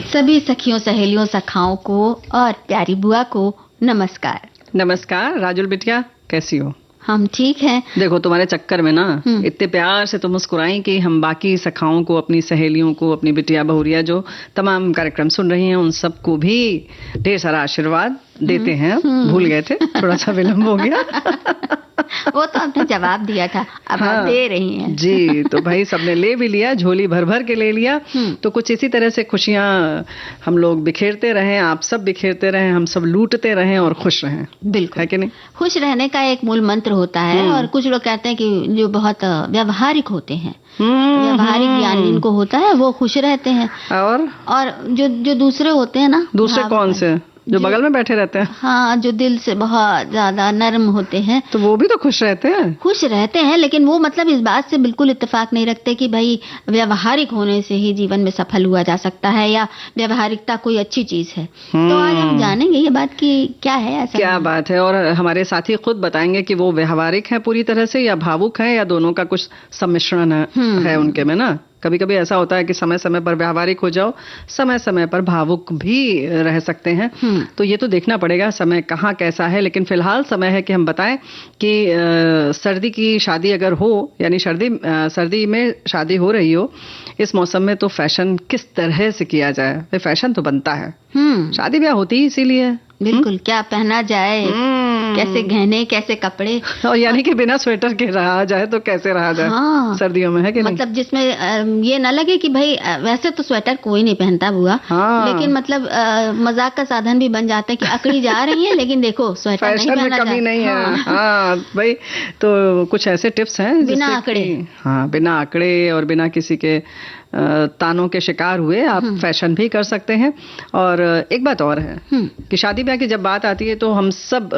सभी सखियों, सहेलियों, सखाओं को और प्यारी बुआ को नमस्कार। नमस्कार। राजुल बिटिया, कैसी हो? हम ठीक हैं। देखो, तुम्हारे चक्कर में ना इतने प्यार से तुम मुस्कुराई कि हम बाकी सखाओं को, अपनी सहेलियों को, अपनी बिटिया बहुरिया जो तमाम कार्यक्रम सुन रही हैं, उन सबको भी ढेर सारा आशीर्वाद देते हैं। भूल गए थे, थोड़ा सा विलम्ब हो गया। वो तो आपने जवाब दिया था, अब आप दे रही हैं। जी, तो भाई सबने ले भी लिया, झोली भर भर के ले लिया। तो कुछ इसी तरह से खुशियां हम लोग बिखेरते रहें, आप सब बिखेरते रहें, हम सब लूटते रहें और खुश रहें। बिल्कुल, है कि नहीं? खुश रहने का एक मूल मंत्र होता है। और कुछ लोग कहते हैं कि जो बहुत व्यवहारिक होते हैं, व्यवहारिक ज्ञान जिनको होता है वो खुश रहते हैं। और जो दूसरे होते हैं ना, दूसरे कौन से? जो बगल में बैठे रहते हैं। हाँ, जो दिल से बहुत ज्यादा नर्म होते हैं, तो वो भी तो खुश रहते हैं। खुश रहते हैं, लेकिन वो मतलब इस बात से बिल्कुल इत्तेफाक नहीं रखते कि भाई व्यवहारिक होने से ही जीवन में सफल हुआ जा सकता है या व्यवहारिकता कोई अच्छी चीज है। तो आज हम जानेंगे ये बात कि क्या है ऐसा, क्या बात है। और हमारे साथी खुद बताएंगे कि वो व्यवहारिक है पूरी तरह से या भावुक है या दोनों का कुछ सम्मिश्रण है उनके में ना। कभी कभी ऐसा होता है कि समय समय पर व्यवहारिक हो जाओ, समय समय पर भावुक भी रह सकते हैं। तो ये तो देखना पड़ेगा समय कहाँ कैसा है। लेकिन फिलहाल समय है कि हम बताएं कि सर्दी की शादी अगर हो, यानी सर्दी में शादी हो रही हो, इस मौसम में तो फैशन किस तरह से किया जाए। फैशन तो बनता है, शादी ब्याह होती ही इसीलिए। बिल्कुल, क्या पहना जाए, कैसे गहने, कैसे कपड़े, और यानी कि बिना स्वेटर के रहा जाए तो कैसे रहा जाए। हाँ, सर्दियों में, है कि नहीं? मतलब जिसमें ये ना लगे कि भाई वैसे तो स्वेटर कोई नहीं पहनता बुआ, लेकिन मतलब मजाक का साधन भी बन जाता है कि अकड़ी जा रही है लेकिन देखो स्वेटर नहीं पहना जाए। कमी नहीं है। हाँ भाई, तो कुछ ऐसे टिप्स हैं बिना आकड़े, बिना आकड़े और बिना किसी के तानों के शिकार हुए आप फैशन भी कर सकते हैं। और एक बात और है कि शादी ब्याह की जब बात आती है तो हम सब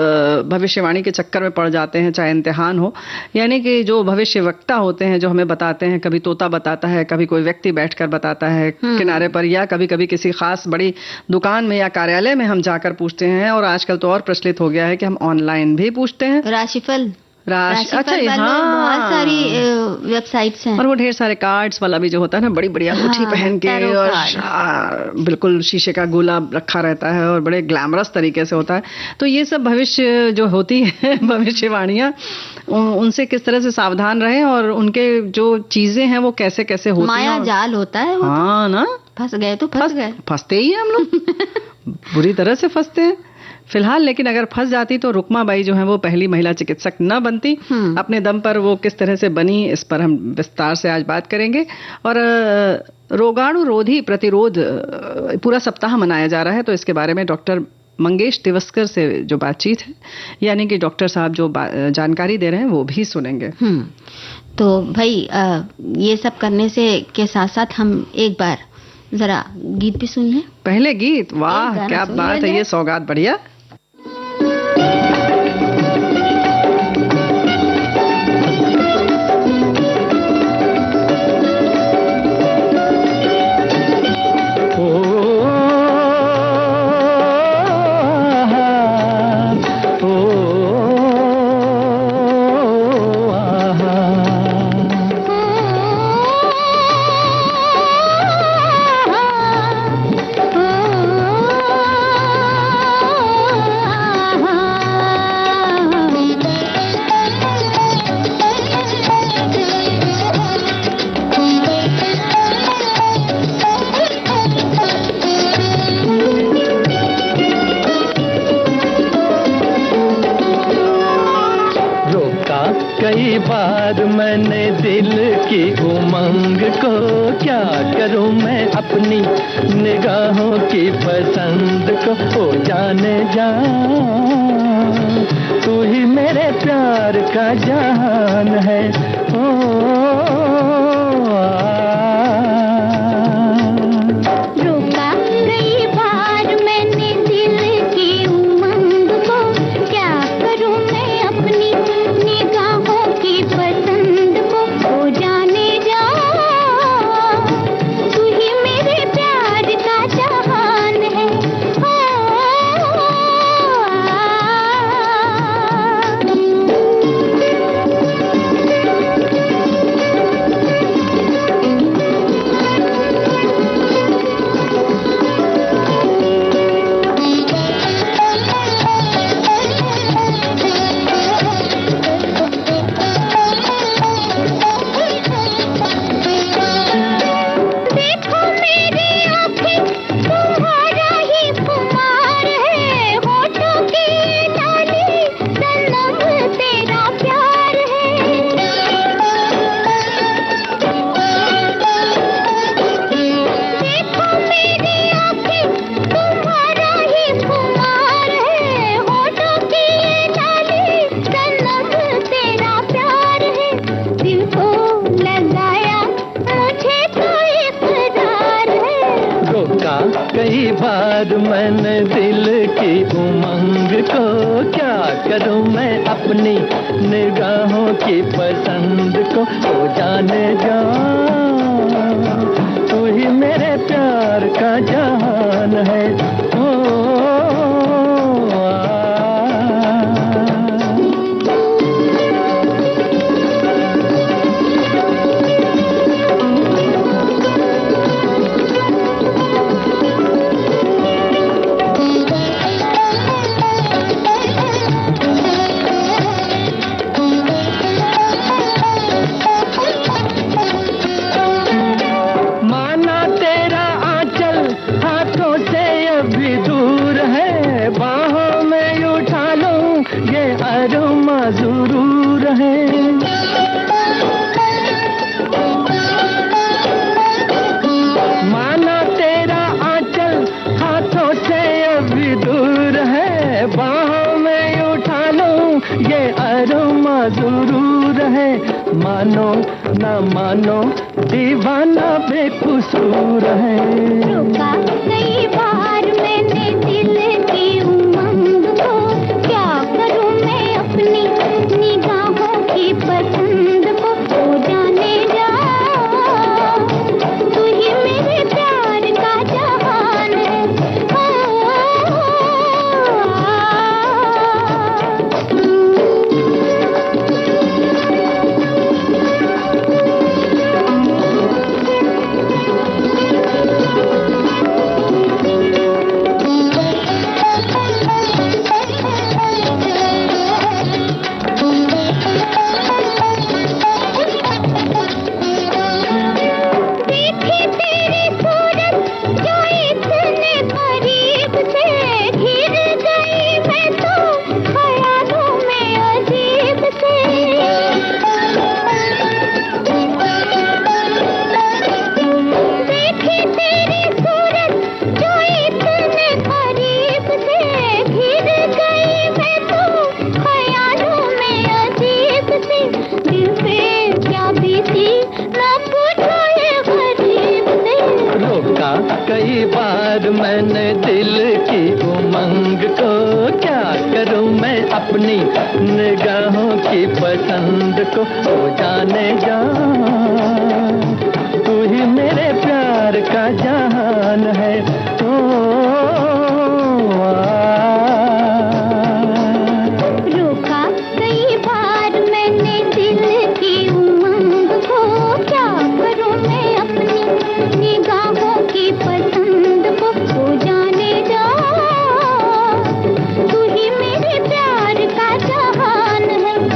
भविष्यवाणी के चक्कर में पड़ जाते हैं, चाहे इम्तिहान हो। यानी कि जो भविष्य वक्ता होते हैं, जो हमें बताते हैं, कभी तोता बताता है, कभी कोई व्यक्ति बैठकर बताता है किनारे पर, या कभी कभी किसी खास बड़ी दुकान में या कार्यालय में हम जाकर पूछते हैं। और आजकल तो और प्रचलित हो गया है कि हम ऑनलाइन भी पूछते हैं। राशिफल अच्छा, बहुत सारी वेबसाइट्स हैं। और वो ढेर सारे कार्ड्स वाला भी जो होता है ना, बड़ी बड़ी अंगूठी पहन के, और बिल्कुल शीशे का गोला रखा रहता है और बड़े ग्लैमरस तरीके से होता है। तो ये सब भविष्य जो होती है, भविष्यवाणियां, उनसे किस तरह से सावधान रहें और उनके जो चीजें हैं वो कैसे कैसे होती हैं। माया जाल होता है वो। हाँ ना, फंस गए तो फंस गए, फंसते ही हैं हम लोग। बुरी तरह से फंसते हैं फिलहाल। लेकिन अगर फंस जाती तो रुक्मा बाई जो है वो पहली महिला चिकित्सक न बनती। अपने दम पर वो किस तरह से बनी, इस पर हम विस्तार से आज बात करेंगे। और रोगाणुरोधी प्रतिरोध पूरा सप्ताह मनाया जा रहा है, तो इसके बारे में डॉक्टर मंगेश तिवस्कर से जो बातचीत है, यानी कि डॉक्टर साहब जो जानकारी दे रहे हैं वो भी सुनेंगे। तो भाई ये सब करने से के साथ साथ हम एक बार जरा गीत भी सुन लें। पहले गीत? वाह, क्या बात है, ये सौगात बढ़िया। कई बार मैंने दिल की उमंग को, क्या करूं मैं अपनी निगाहों की पसंद को। ओ जाने जा, तू ही मेरे प्यार का जहान है। बार मैंने दिल की उमंग को, क्या करूं मैं अपनी निगाहों की पसंद को। ओ जाने जा, तू ही मेरे प्यार का जहान है। जरूर है माना तेरा आंचल हाथों से अभी दूर है, बाहों में उठा लूं ये अरमा जरूर है। मानो ना मानो दीवाना बेकसूर है। रुका कई बार मैंने दिल की उमंग को, क्या करूं मैं अपनी निगाहों की पसंद को। ओ जाने जा, तू ही मेरे प्यार का जहान है। कई बार मैंने दिल की उमंग को, क्या करूं मैं अपनी निगाहों की पसंद को। ओ जाने जा, तू ही मेरे प्यार का जहान है। रुका कई बार मैंने दिल की उमंग को, क्या करूं मैं अपनी निगाहों की पसंद को। हो जाने जा, तू ही मेरे प्यार का जहान है।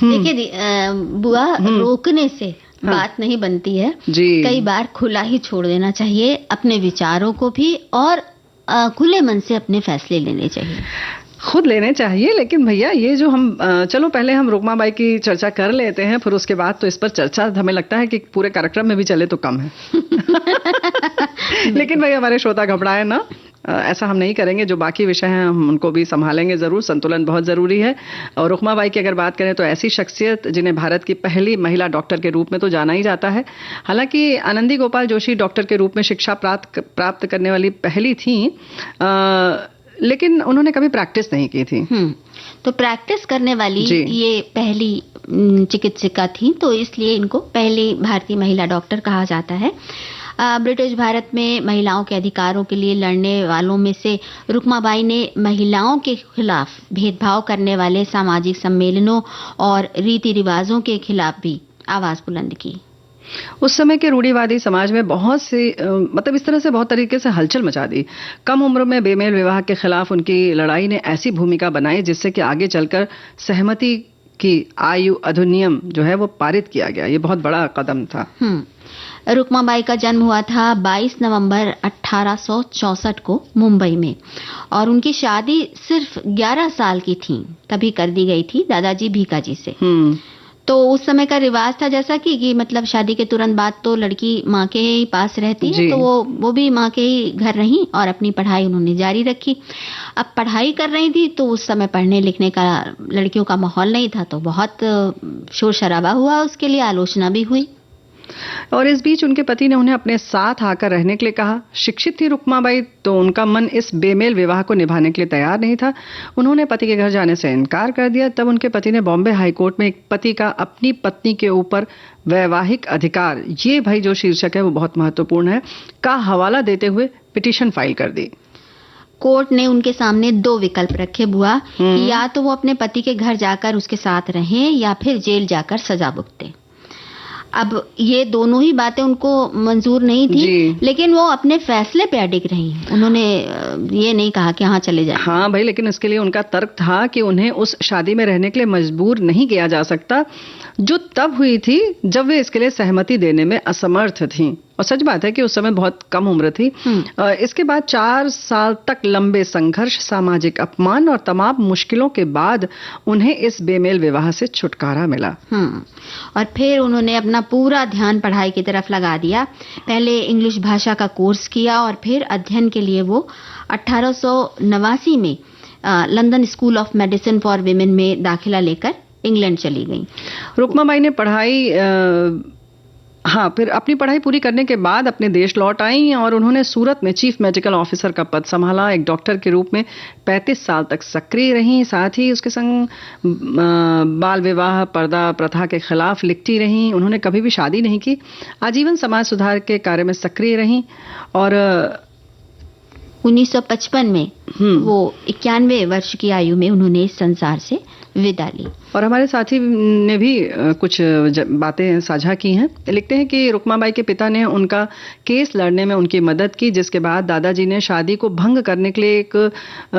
देखिए बुआ, रोकने से बात नहीं बनती है जी। कई बार खुला ही छोड़ देना चाहिए अपने विचारों को भी, और खुले मन से अपने फैसले लेने चाहिए। खुद लेने चाहिए, लेकिन भैया ये जो हम चलो पहले हम रुक्माबाई की चर्चा कर लेते हैं, फिर उसके बाद तो इस पर चर्चा हमें लगता है कि पूरे कार्यक्रम में भी चले तो कम है। लेकिन भाई हमारे श्रोता घबराए ना, ऐसा हम नहीं करेंगे। जो बाकी विषय हैं हम उनको भी संभालेंगे जरूर। संतुलन बहुत जरूरी है। और रुक्माबाई की अगर बात करें तो ऐसी शख्सियत जिन्हें भारत की पहली महिला डॉक्टर के रूप में तो जाना ही जाता है। हालांकि आनंदी गोपाल जोशी डॉक्टर के रूप में शिक्षा प्राप्त करने वाली पहली थी, लेकिन उन्होंने कभी प्रैक्टिस नहीं की थी। तो प्रैक्टिस करने वाली ये पहली चिकित्सिका थी, तो इसलिए इनको पहली भारतीय महिला डॉक्टर कहा जाता है। ब्रिटिश भारत में महिलाओं के अधिकारों के लिए लड़ने वालों में से रुक्माबाई ने महिलाओं के खिलाफ भेदभाव करने वाले सामाजिक सम्मेलनों और रीति रिवाजों के खिलाफ भी आवाज बुलंद की। उस समय के रूढ़िवादी समाज में बहुत सी मतलब इस तरह से बहुत तरीके से हलचल मचा दी। कम उम्र में बेमेल विवाह के खिलाफ उनकी लड़ाई ने ऐसी भूमिका बनाई जिससे कि आगे चलकर सहमति की आयु अधिनियम जो है वो पारित किया गया। ये बहुत बड़ा कदम था। रुक्माबाई का जन्म हुआ था 22 नवंबर 1864 को मुंबई में, और उनकी शादी सिर्फ 11 साल की थी तभी कर दी गई थी दादाजी भीकाजी से। तो उस समय का रिवाज था जैसा कि मतलब शादी के तुरंत बाद तो लड़की माँ के ही पास रहती है, जी। तो वो भी माँ के ही घर रही और अपनी पढ़ाई उन्होंने जारी रखी। अब पढ़ाई कर रही थी तो उस समय पढ़ने लिखने का लड़कियों का माहौल नहीं था, तो बहुत शोर शराबा हुआ, उसके लिए आलोचना भी हुई। और इस बीच उनके पति ने उन्हें अपने साथ आकर रहने के लिए कहा। शिक्षित थी रुक्माबाई, तो उनका मन इस बेमेल विवाह को निभाने के लिए तैयार नहीं था। उन्होंने पति के घर जाने से इनकार कर दिया। तब उनके पति ने बॉम्बे हाई कोर्ट में एक पति का अपनी पत्नी के ऊपर वैवाहिक अधिकार, ये भाई जो शीर्षक है वो बहुत महत्वपूर्ण है, का हवाला देते हुए पिटीशन फाइल कर दी। कोर्ट ने उनके सामने 2 विकल्प रखे बुआ, कि या तो वो अपने पति के घर जाकर उसके साथ रहें या फिर जेल जाकर सजा भुगते। अब ये दोनों ही बातें उनको मंजूर नहीं थी, लेकिन वो अपने फैसले पे अडिग रही। उन्होंने ये नहीं कहा कि हाँ चले जाए। हाँ भाई, लेकिन इसके लिए उनका तर्क था कि उन्हें उस शादी में रहने के लिए मजबूर नहीं किया जा सकता, जो तब हुई थी जब वे इसके लिए सहमति देने में असमर्थ थीं। और सच बात है कि उस समय बहुत कम उम्र थी। इसके बाद 4 साल तक लंबे संघर्ष, सामाजिक अपमान और तमाम मुश्किलों के बाद उन्हें इस बेमेल विवाह से छुटकारा मिला। और फिर उन्होंने अपना पूरा ध्यान पढ़ाई की तरफ लगा दिया। पहले इंग्लिश भाषा का कोर्स किया और फिर अध्ययन के लिए वो 1889 में London school of medicine for women में दाखिला लेकर इंग्लैंड चली गई। रुक्माबाई ने फिर अपनी पढ़ाई पूरी करने के बाद अपने देश लौट आई और उन्होंने सूरत में चीफ मेडिकल ऑफिसर का पद संभाला। एक डॉक्टर के रूप में 35 साल तक सक्रिय रहीं। साथ ही उसके संग बाल विवाह, पर्दा प्रथा के खिलाफ लिखती रहीं। उन्होंने कभी भी शादी नहीं की। आजीवन समाज सुधार के कार्य में सक्रिय रहीं और 1955 में वो 91 वर्ष की आयु में उन्होंने इस संसार से विदा ली। और हमारे साथी ने भी कुछ बातें साझा की हैं। लिखते हैं कि रुक्माबाई के पिता ने उनका केस लड़ने में उनकी मदद की, जिसके बाद दादाजी ने शादी को भंग करने के लिए एक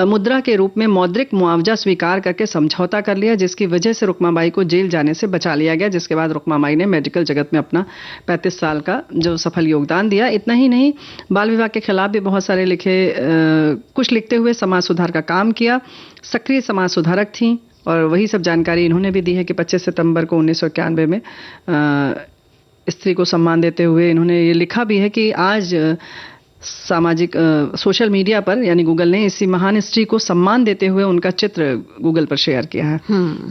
मुद्रा के रूप में मौद्रिक मुआवजा स्वीकार करके समझौता कर लिया, जिसकी वजह से रुक्माबाई को जेल जाने से बचा लिया गया। जिसके बाद रुक्माबाई ने मेडिकल जगत में अपना 35 साल का जो सफल योगदान दिया। इतना ही नहीं, बाल विवाह के खिलाफ भी बहुत सारे कुछ लिखते हुए समाज सुधार का काम किया। सक्रिय समाज सुधारक थीं और वही सब जानकारी इन्होंने भी दी है कि 25 सितंबर को 1991 में स्त्री को सम्मान देते हुए इन्होंने ये लिखा भी है कि आज सामाजिक सोशल मीडिया पर यानी गूगल ने इसी महान स्त्री को सम्मान देते हुए उनका चित्र गूगल पर शेयर किया है।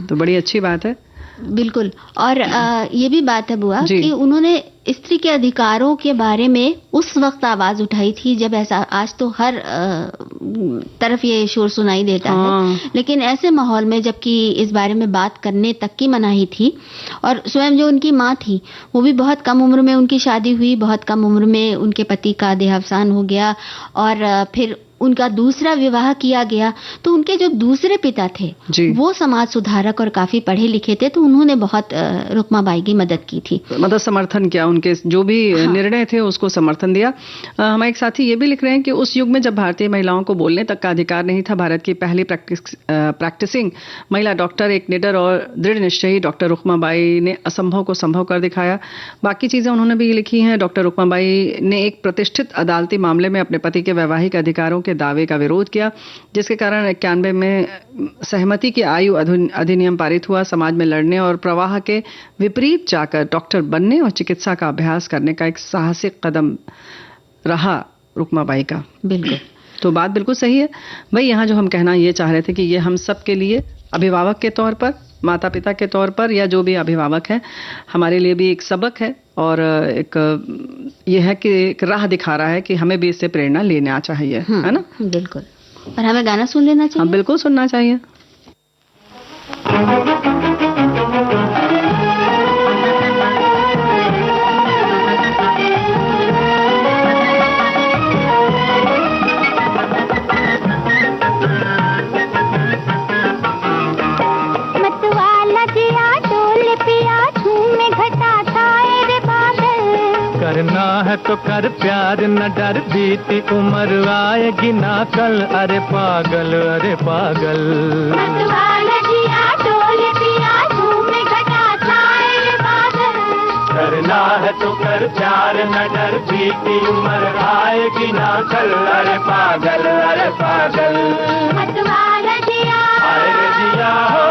तो बड़ी अच्छी बात है। बिल्कुल। और ये भी बात है बुआ कि उन्होंने स्त्री के अधिकारों के बारे में उस वक्त आवाज उठाई थी जब ऐसा, आज तो हर तरफ ये शोर सुनाई देता है, लेकिन ऐसे माहौल में जबकि इस बारे में बात करने तक की मनाही थी। और स्वयं जो उनकी माँ थी वो भी बहुत कम उम्र में उनकी शादी हुई, बहुत कम उम्र में उनके पति का देहावसान हो गया और फिर उनका दूसरा विवाह किया गया। तो उनके जो दूसरे पिता थे वो समाज सुधारक और काफी पढ़े लिखे थे, तो उन्होंने बहुत रुक्माबाई की मदद की थी, मतलब समर्थन किया, उनके जो भी निर्णय थे उसको समर्थन दिया। हमारे एक साथी ये भी लिख रहे हैं कि उस युग में जब भारतीय महिलाओं को बोलने तक का अधिकार नहीं था, भारत की पहली प्रैक्टिसिंग महिला डॉक्टर, एक निडर और दृढ़ निश्चयी डॉक्टर रुक्माबाई ने असंभव को संभव कर दिखाया। बाकी चीजें उन्होंने भी लिखी हैं। डॉक्टर रुक्माबाई ने एक प्रतिष्ठित अदालती मामले में अपने पति के वैवाहिक अधिकारों के दावे का विरोध किया, जिसके कारण 91 में सहमति की आयु अधिनियम पारित हुआ। समाज में लड़ने और प्रवाह के विपरीत जाकर डॉक्टर बनने और चिकित्सा का अभ्यास करने का एक साहसिक कदम रहा रुक्माबाई का। बिल्कुल। तो बात बिल्कुल सही है भाई। यहाँ जो हम कहना ये चाह रहे थे कि ये हम सब के लिए, अभिभावक के तौर पर, माता पिता के तौर पर या जो भी अभिभावक है, हमारे लिए भी एक सबक है और एक ये है कि एक राह दिखा रहा है कि हमें भी इससे प्रेरणा लेना चाहिए, है ना? बिल्कुल। और हमें गाना सुन लेना चाहिए। हाँ, बिल्कुल सुनना चाहिए। करना है तो कर प्यार, न डर बीती उम्र आएगी ना कल। अरे पागल, अरे पागल। करना है तो कर प्यार, न डर बीती उम्र आएगी ना कल। अरे पागल, अरे पागल। अरे जिया हो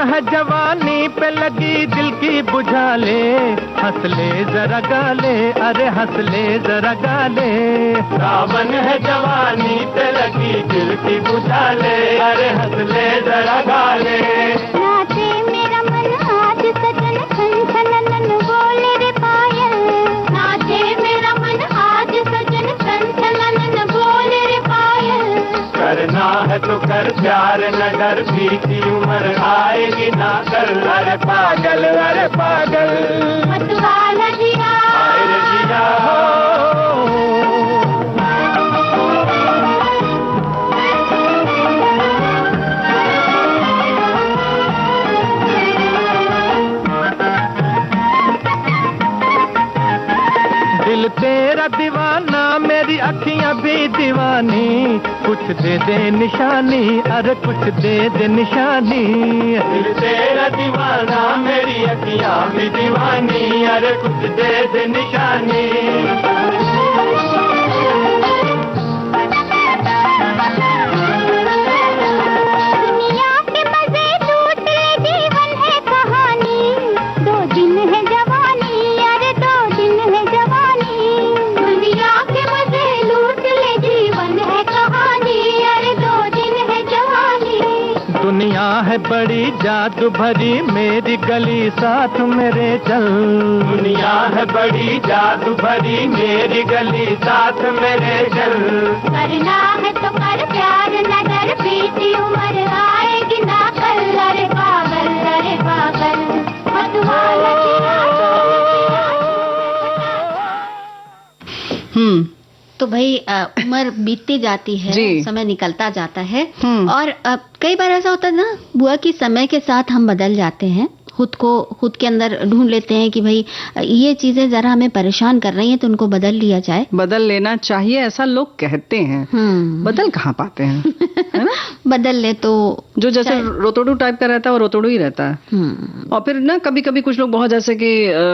है जवानी पे लगी दिल की बुझा ले, हंस ले जरा गाले, अरे हंस ले जरा गाले। सावन है जवानी पे लगी दिल की बुझा ले, अरे हंस ले जरा गाले। नाचे मेरा मन आज सजन खन खनन बोले रे पायल, नाचे मेरा मन आज सजन खन खनन बोले रे पायल। करना है तो कर प्यार न डर, बीती उम्र आएगी ना कर, अरे पागल अरे पागल। मतवाला जिया अरे जिया हो। दिल तेरा दीवाना मेरी अखियां भी दीवानी, कुछ दे दे निशानी, अरे कुछ दे दे निशानी। दिल तेरा दीवाना मेरी अखियां भी दीवानी, अरे कुछ दे दे निशानी। दुनिया के मजे लूट ले जीवन है कहानी, 2 दिन है जवानी, अरे 2 दिन है जवानी। दुनिया के मजे लूट ले जीवन है कहानी, अरे 2 दिन है जवानी। दुनिया है बड़ी जादू भरी मेरी गली साथ मेरे चल, दुनिया है बड़ी जादू भरी मेरी गली साथ मेरे चल। करना है तो कर प्यार न डर, बीती उम्र आएगी ना कल, अरे पागल अरे पागल। मतवाला तो भाई उम्र बीतती जाती है, जी। समय निकलता जाता है और कई बार ऐसा होता है ना बुआ कि समय के साथ हम बदल जाते हैं, खुद के अंदर ढूंढ लेते हैं कि भाई ये चीजें जरा हमें परेशान कर रही हैं तो उनको बदल लिया जाए। बदल लेना चाहिए ऐसा लोग कहते हैं, बदल कहाँ पाते हैं, है ना? बदल ले तो जो जैसे रोतोड़ू टाइप का रहता है वो रोतोड़ू ही रहता है। और फिर ना कभी कभी कुछ लोग बहुत जैसे कि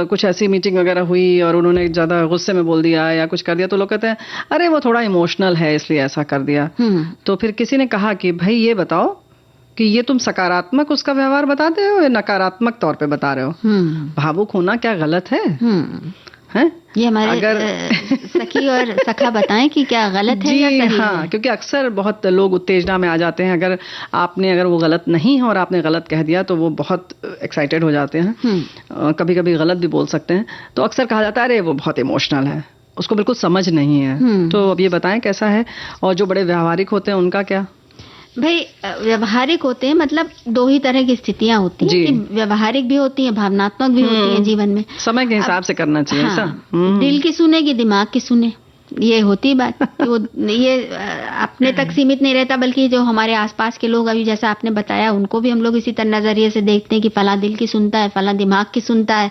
कुछ ऐसी मीटिंग वगैरह हुई और उन्होंने ज्यादा गुस्से में बोल दिया या कुछ कर दिया तो लोग कहते हैं अरे वो थोड़ा इमोशनल है इसलिए ऐसा कर दिया। तो फिर किसी ने कहा कि भाई ये बताओ कि ये तुम सकारात्मक उसका व्यवहार बताते हो या नकारात्मक तौर पे बता रहे हो? भावुक होना क्या गलत है? हैं? ये हमारे सखी और सखा बताएं कि क्या गलत है या सही हाँ, है? क्योंकि अक्सर बहुत लोग उत्तेजना में आ जाते हैं। अगर वो गलत नहीं है और आपने गलत कह दिया तो वो बहुत एक्साइटेड हो जाते हैं, कभी कभी गलत भी बोल सकते हैं। तो अक्सर कहा जाता है अरे वो बहुत इमोशनल है, उसको बिल्कुल समझ नहीं है। तो अब ये बताएं कैसा है? और जो बड़े व्यवहारिक होते हैं उनका क्या? भाई व्यवहारिक होते हैं मतलब 2 ही तरह की स्थितियां होती हैं कि व्यवहारिक भी होती हैं, भावनात्मक भी होती हैं जीवन में। समय के हिसाब से करना चाहिए ऐसा। दिल की सुने कि दिमाग की सुने, ये होती बात कि वो ये अपने तक सीमित नहीं रहता बल्कि जो हमारे आसपास के लोग अभी जैसा आपने बताया उनको भी हम लोग इसी तरह नजरिए से देखते हैं कि फला दिल की सुनता है, फला दिमाग की सुनता है।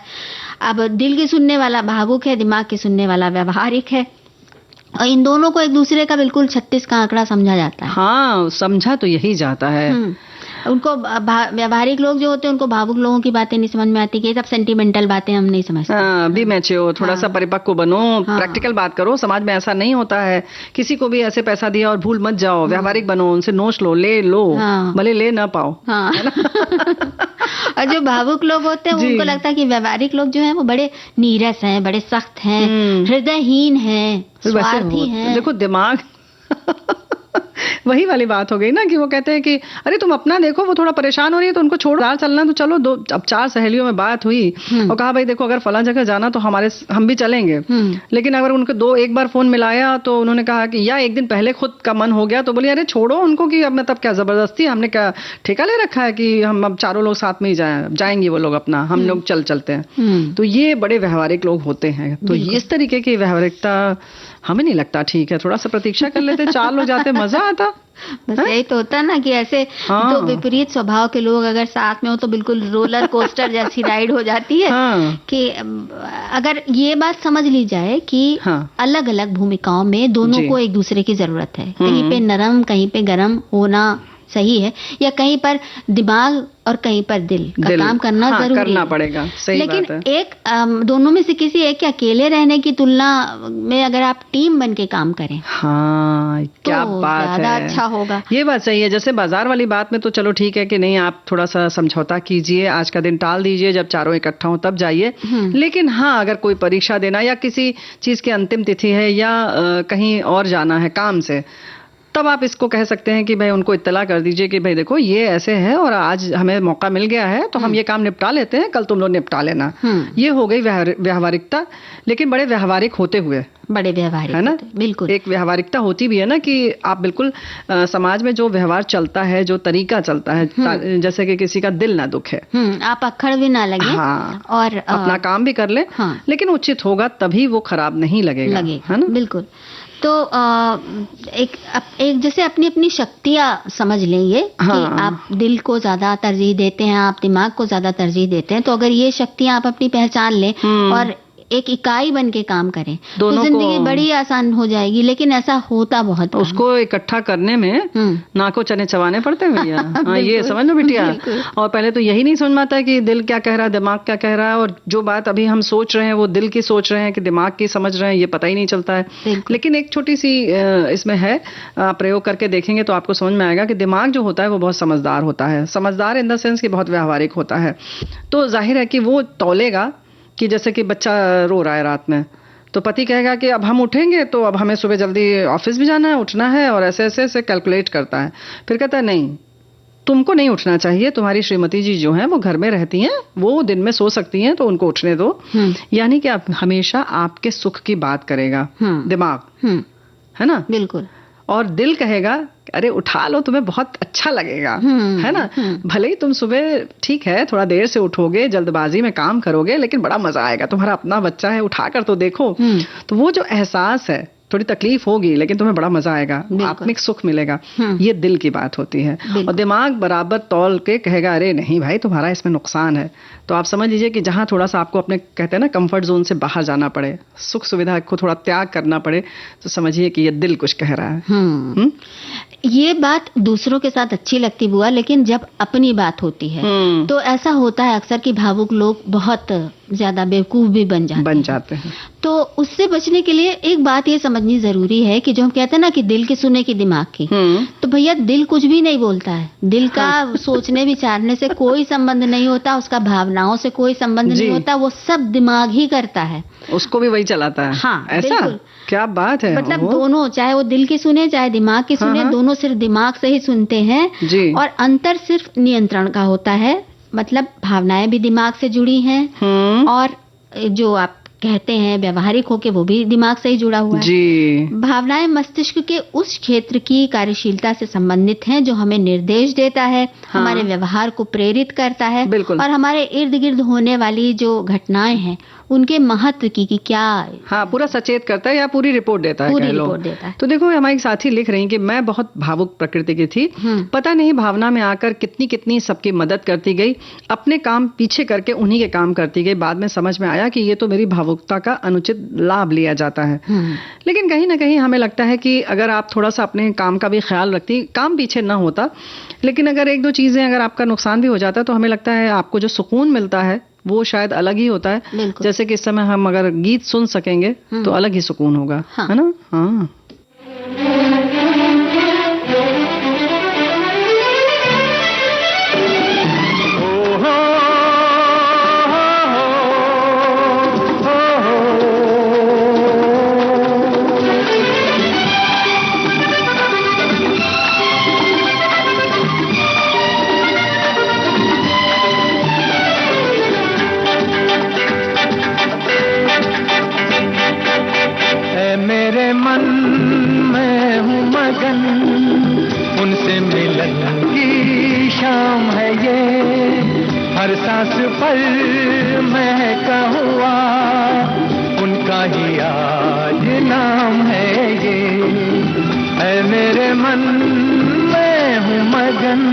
अब दिल की सुनने वाला भावुक है, दिमाग की सुनने वाला व्यवहारिक है और इन दोनों को एक दूसरे का बिल्कुल 36 का आंकड़ा समझा जाता है। हाँ, समझा तो यही जाता है। उनको व्यवहारिक लोग जो होते हैं उनको भावुक लोगों की बातें नहीं समझ में आती कि ये सब सेंटिमेंटल बातें हम नहीं समझते। भी मैच्योर थोड़ा सा परिपक्व बनो, प्रैक्टिकल बात करो। समाज में ऐसा नहीं होता है किसी को भी ऐसे पैसा दिया और भूल मत जाओ। व्यवहारिक बनो, उनसे नोच लो, ले लो, भले ले ना पाओ। और जो भावुक लोग होते हैं उनको लगता है कि व्यवहारिक लोग जो हैं वो बड़े नीरस हैं, बड़े सख्त हैं, हृदयहीन हैं, स्वार्थी हैं। देखो दिमाग वही वाली बात हो गई ना कि वो कहते हैं कि अरे तुम अपना देखो, वो थोड़ा परेशान हो रही है तो उनको छोड़ चलना तो चलो। अब 4 सहेलियों में बात हुई और कहा भाई देखो अगर फला जगह जाना तो हम भी चलेंगे, लेकिन अगर उनको एक बार फोन मिलाया तो उन्होंने कहा कि या एक दिन पहले खुद का मन हो गया तो बोली अरे छोड़ो उनको कि अब मतलब क्या जबरदस्ती, हमने क्या ठेका ले रखा है कि हम अब चारों लोग साथ में ही जाएंगे, वो लोग अपना, हम लोग चलते हैं। तो ये बड़े व्यवहारिक लोग होते हैं। तो इस तरीके की व्यवहारिकता हमें नहीं लगता ठीक है। थोड़ा सा प्रतीक्षा कर लेते, 4 लोग जाते, मजा आता। बस यही तो होता ना कि ऐसे 2 विपरीत स्वभाव के लोग अगर साथ में हो तो बिल्कुल रोलर कोस्टर जैसी राइड हो जाती है। कि अगर ये बात समझ ली जाए कि अलग अलग भूमिकाओं में दोनों को एक दूसरे की जरूरत है, कहीं पे नरम कहीं पे गरम होना सही है, या कहीं पर दिमाग और कहीं पर दिल का काम करना हाँ, जरूरी करना है। पड़ेगा, सही लेकिन बात है। एक दोनों में से किसी एक के अकेले रहने की तुलना में अगर आप टीम बन के काम करें हाँ, क्या तो बात ज्यादा है, अच्छा होगा। ये बात सही है। जैसे बाजार वाली बात में तो चलो ठीक है कि नहीं, आप थोड़ा सा समझौता कीजिए, आज का दिन टाल दीजिए, जब चारों इकट्ठा हो तब जाइए। लेकिन हाँ, अगर कोई परीक्षा देना या किसी चीज की अंतिम तिथि है या कहीं और जाना है काम से, तब आप इसको कह सकते हैं कि भाई उनको इत्तला कर दीजिए कि भाई देखो ये ऐसे है और आज हमें मौका मिल गया है तो हम ये काम निपटा लेते हैं, कल तुम लोग निपटा लेना। ये हो गई व्यावहारिकता, लेकिन बड़े व्यावहारिक होते हुए, बड़े व्यवहारिक है ना, होते, बिल्कुल। एक व्यावहारिकता होती भी है ना कि आप बिल्कुल समाज में जो व्यवहार चलता है, जो तरीका चलता है, जैसे कि किसी का दिल ना दुखे, आप अक्खड़ भी ना लगे, हाँ, और अपना काम भी कर ले, हाँ, लेकिन उचित होगा तभी वो खराब नहीं लगेगा, है ना, बिल्कुल। तो एक जैसे अपनी अपनी शक्तियां समझ लेंगे कि आप दिल को ज्यादा तरजीह देते हैं, आप दिमाग को ज्यादा तरजीह देते हैं, तो अगर ये शक्तियां आप अपनी पहचान लें और एक इकाई बन के काम करें तो जिंदगी बड़ी आसान हो जाएगी। लेकिन ऐसा होता बहुत है। उसको इकट्ठा करने में नाको चने चबाने पड़ते हैं भैया। हाँ, ये समझ लो बिटिया। और पहले तो यही नहीं समझ में आता है कि दिल क्या कह रहा है, दिमाग क्या कह रहा है, और जो बात अभी हम सोच रहे हैं वो दिल की सोच रहे हैं कि दिमाग की समझ रहे हैं, ये पता ही नहीं चलता है। लेकिन एक छोटी सी इसमें है, प्रयोग करके देखेंगे तो आपको समझ में आएगा कि दिमाग जो होता है वो बहुत समझदार होता है। समझदार इन द सेंस कि बहुत व्यावहारिक होता है। तो जाहिर है कि वो तौलेगा कि जैसे कि बच्चा रो रहा है रात में, तो पति कहेगा कि अब हम उठेंगे तो अब हमें सुबह जल्दी ऑफिस भी जाना है, उठना है, और ऐसे ऐसे ऐसे कैलकुलेट करता है। फिर कहता है नहीं, तुमको नहीं उठना चाहिए, तुम्हारी श्रीमती जी जो हैं वो घर में रहती हैं, वो दिन में सो सकती हैं, तो उनको उठने दो। यानी कि आप हमेशा आपके सुख की बात करेगा दिमाग, है ना, बिल्कुल। और दिल कहेगा अरे उठा लो, तुम्हें बहुत अच्छा लगेगा, है ना। भले ही तुम सुबह ठीक है थोड़ा देर से उठोगे, जल्दबाजी में काम करोगे, लेकिन बड़ा मजा आएगा, तुम्हारा अपना बच्चा है, उठा कर तो देखो। तो वो जो एहसास है, थोड़ी तकलीफ होगी लेकिन तुम्हें बड़ा मजा आएगा, आत्मिक सुख मिलेगा, ये दिल की बात होती है। और दिमाग बराबर तौल के कहेगा अरे नहीं भाई तुम्हारा इसमें नुकसान है। तो आप समझ लीजिए कि जहां थोड़ा सा आपको अपने कहते हैं ना कंफर्ट जोन से बाहर जाना पड़े, सुख सुविधा को थोड़ा त्याग करना पड़े, तो समझिए कि ये दिल कुछ कह रहा है। ये बात दूसरों के साथ अच्छी लगती बुआ, लेकिन जब अपनी बात होती है तो ऐसा होता है अक्सर कि भावुक लोग बहुत ज्यादा बेवकूफ भी बन जाते हैं। तो उससे बचने के लिए एक बात ये समझनी जरूरी है कि जो हम कहते हैं ना कि दिल की सुने की दिमाग की, तो भैया दिल कुछ भी नहीं बोलता है। दिल का सोचने विचारने से कोई संबंध नहीं होता, उसका भावनाओं से कोई संबंध नहीं होता, वो सब दिमाग ही करता है, उसको भी वही चलाता है। हाँ, ऐसा क्या बात है। मतलब दोनों, चाहे वो दिल की सुने चाहे दिमाग की सुने, दोनों सिर्फ दिमाग से ही सुनते हैं जी। और अंतर सिर्फ नियंत्रण का होता है। मतलब भावनाएं भी दिमाग से जुड़ी हैं और जो आप कहते हैं व्यवहारिक होके वो भी दिमाग से ही जुड़ा हुआ है जी। भावनाएं मस्तिष्क के उस क्षेत्र की कार्यशीलता से संबंधित हैं जो हमें निर्देश देता है, हमारे व्यवहार को प्रेरित करता है और हमारे इर्द गिर्द होने वाली जो घटनाएं हैं उनके महत्व की कि क्या, हाँ, पूरा सचेत करता है या पूरी रिपोर्ट देता है, पूरी रिपोर्ट देता है। तो देखो हमारी साथी लिख रही कि मैं बहुत भावुक प्रकृति की थी, पता नहीं भावना में आकर कितनी कितनी सबकी मदद करती गई, अपने काम पीछे करके उन्हीं के काम करती गई। बाद में समझ में आया कि ये तो मेरी भावुकता का अनुचित लाभ लिया जाता है। लेकिन कहीं ना कहीं हमें लगता है कि अगर आप थोड़ा सा अपने काम का भी ख्याल रखती, काम पीछे ना होता, लेकिन अगर एक दो चीजें अगर आपका नुकसान भी हो जाता तो हमें लगता है आपको जो सुकून मिलता है वो शायद अलग ही होता है। जैसे कि इस समय हम अगर गीत सुन सकेंगे तो अलग ही सुकून होगा, है ना। हाँ। मेरे मन में हूँ मगन, उनसे मिलन की शाम है ये, हर सांस पर महका हुआ उनका ही आज नाम है ये। है मेरे मन में हूँ मगन।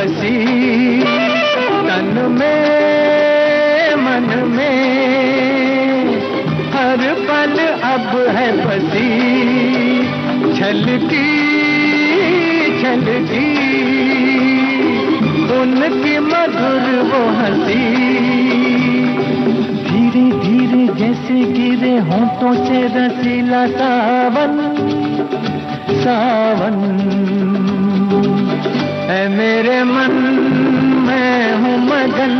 बसी, तन में मन में हर पल अब है बसी, छलकी छलकी उनकी मधुर वो हंसी, धीरे धीरे जैसे गिरे होंठों से रसीला सावन सावन, है मेरे मन में हूँ मगन,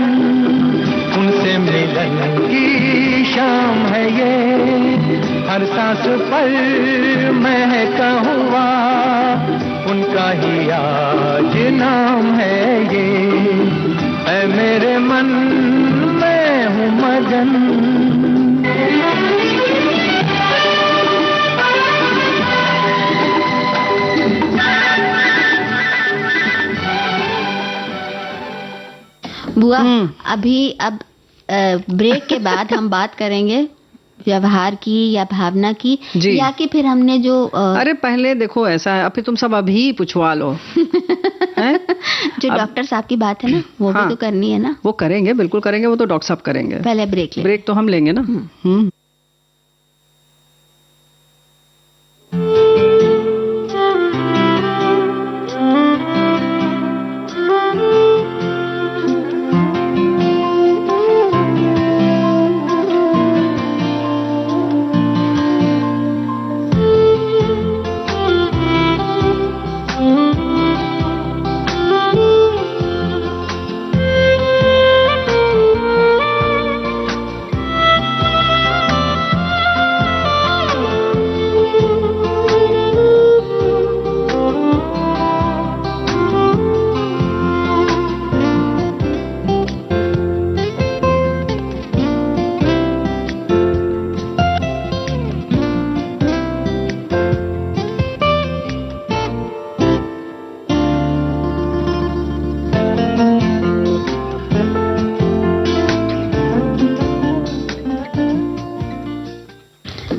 उनसे मिलन की शाम है ये, हर सांस पर महका हुआ उनका ही आज नाम है ये, है मेरे मन में हूँ मगन। बुआ अभी अब ब्रेक के बाद हम बात करेंगे व्यवहार की या भावना की, या कि फिर हमने जो अरे पहले देखो ऐसा है, अभी तुम सब अभी पूछवा लो हैं? जो डॉक्टर साहब की बात है ना वो भी तो करनी है ना। वो करेंगे, बिल्कुल करेंगे, वो तो डॉक्टर साहब करेंगे। पहले ब्रेक तो हम लेंगे ना।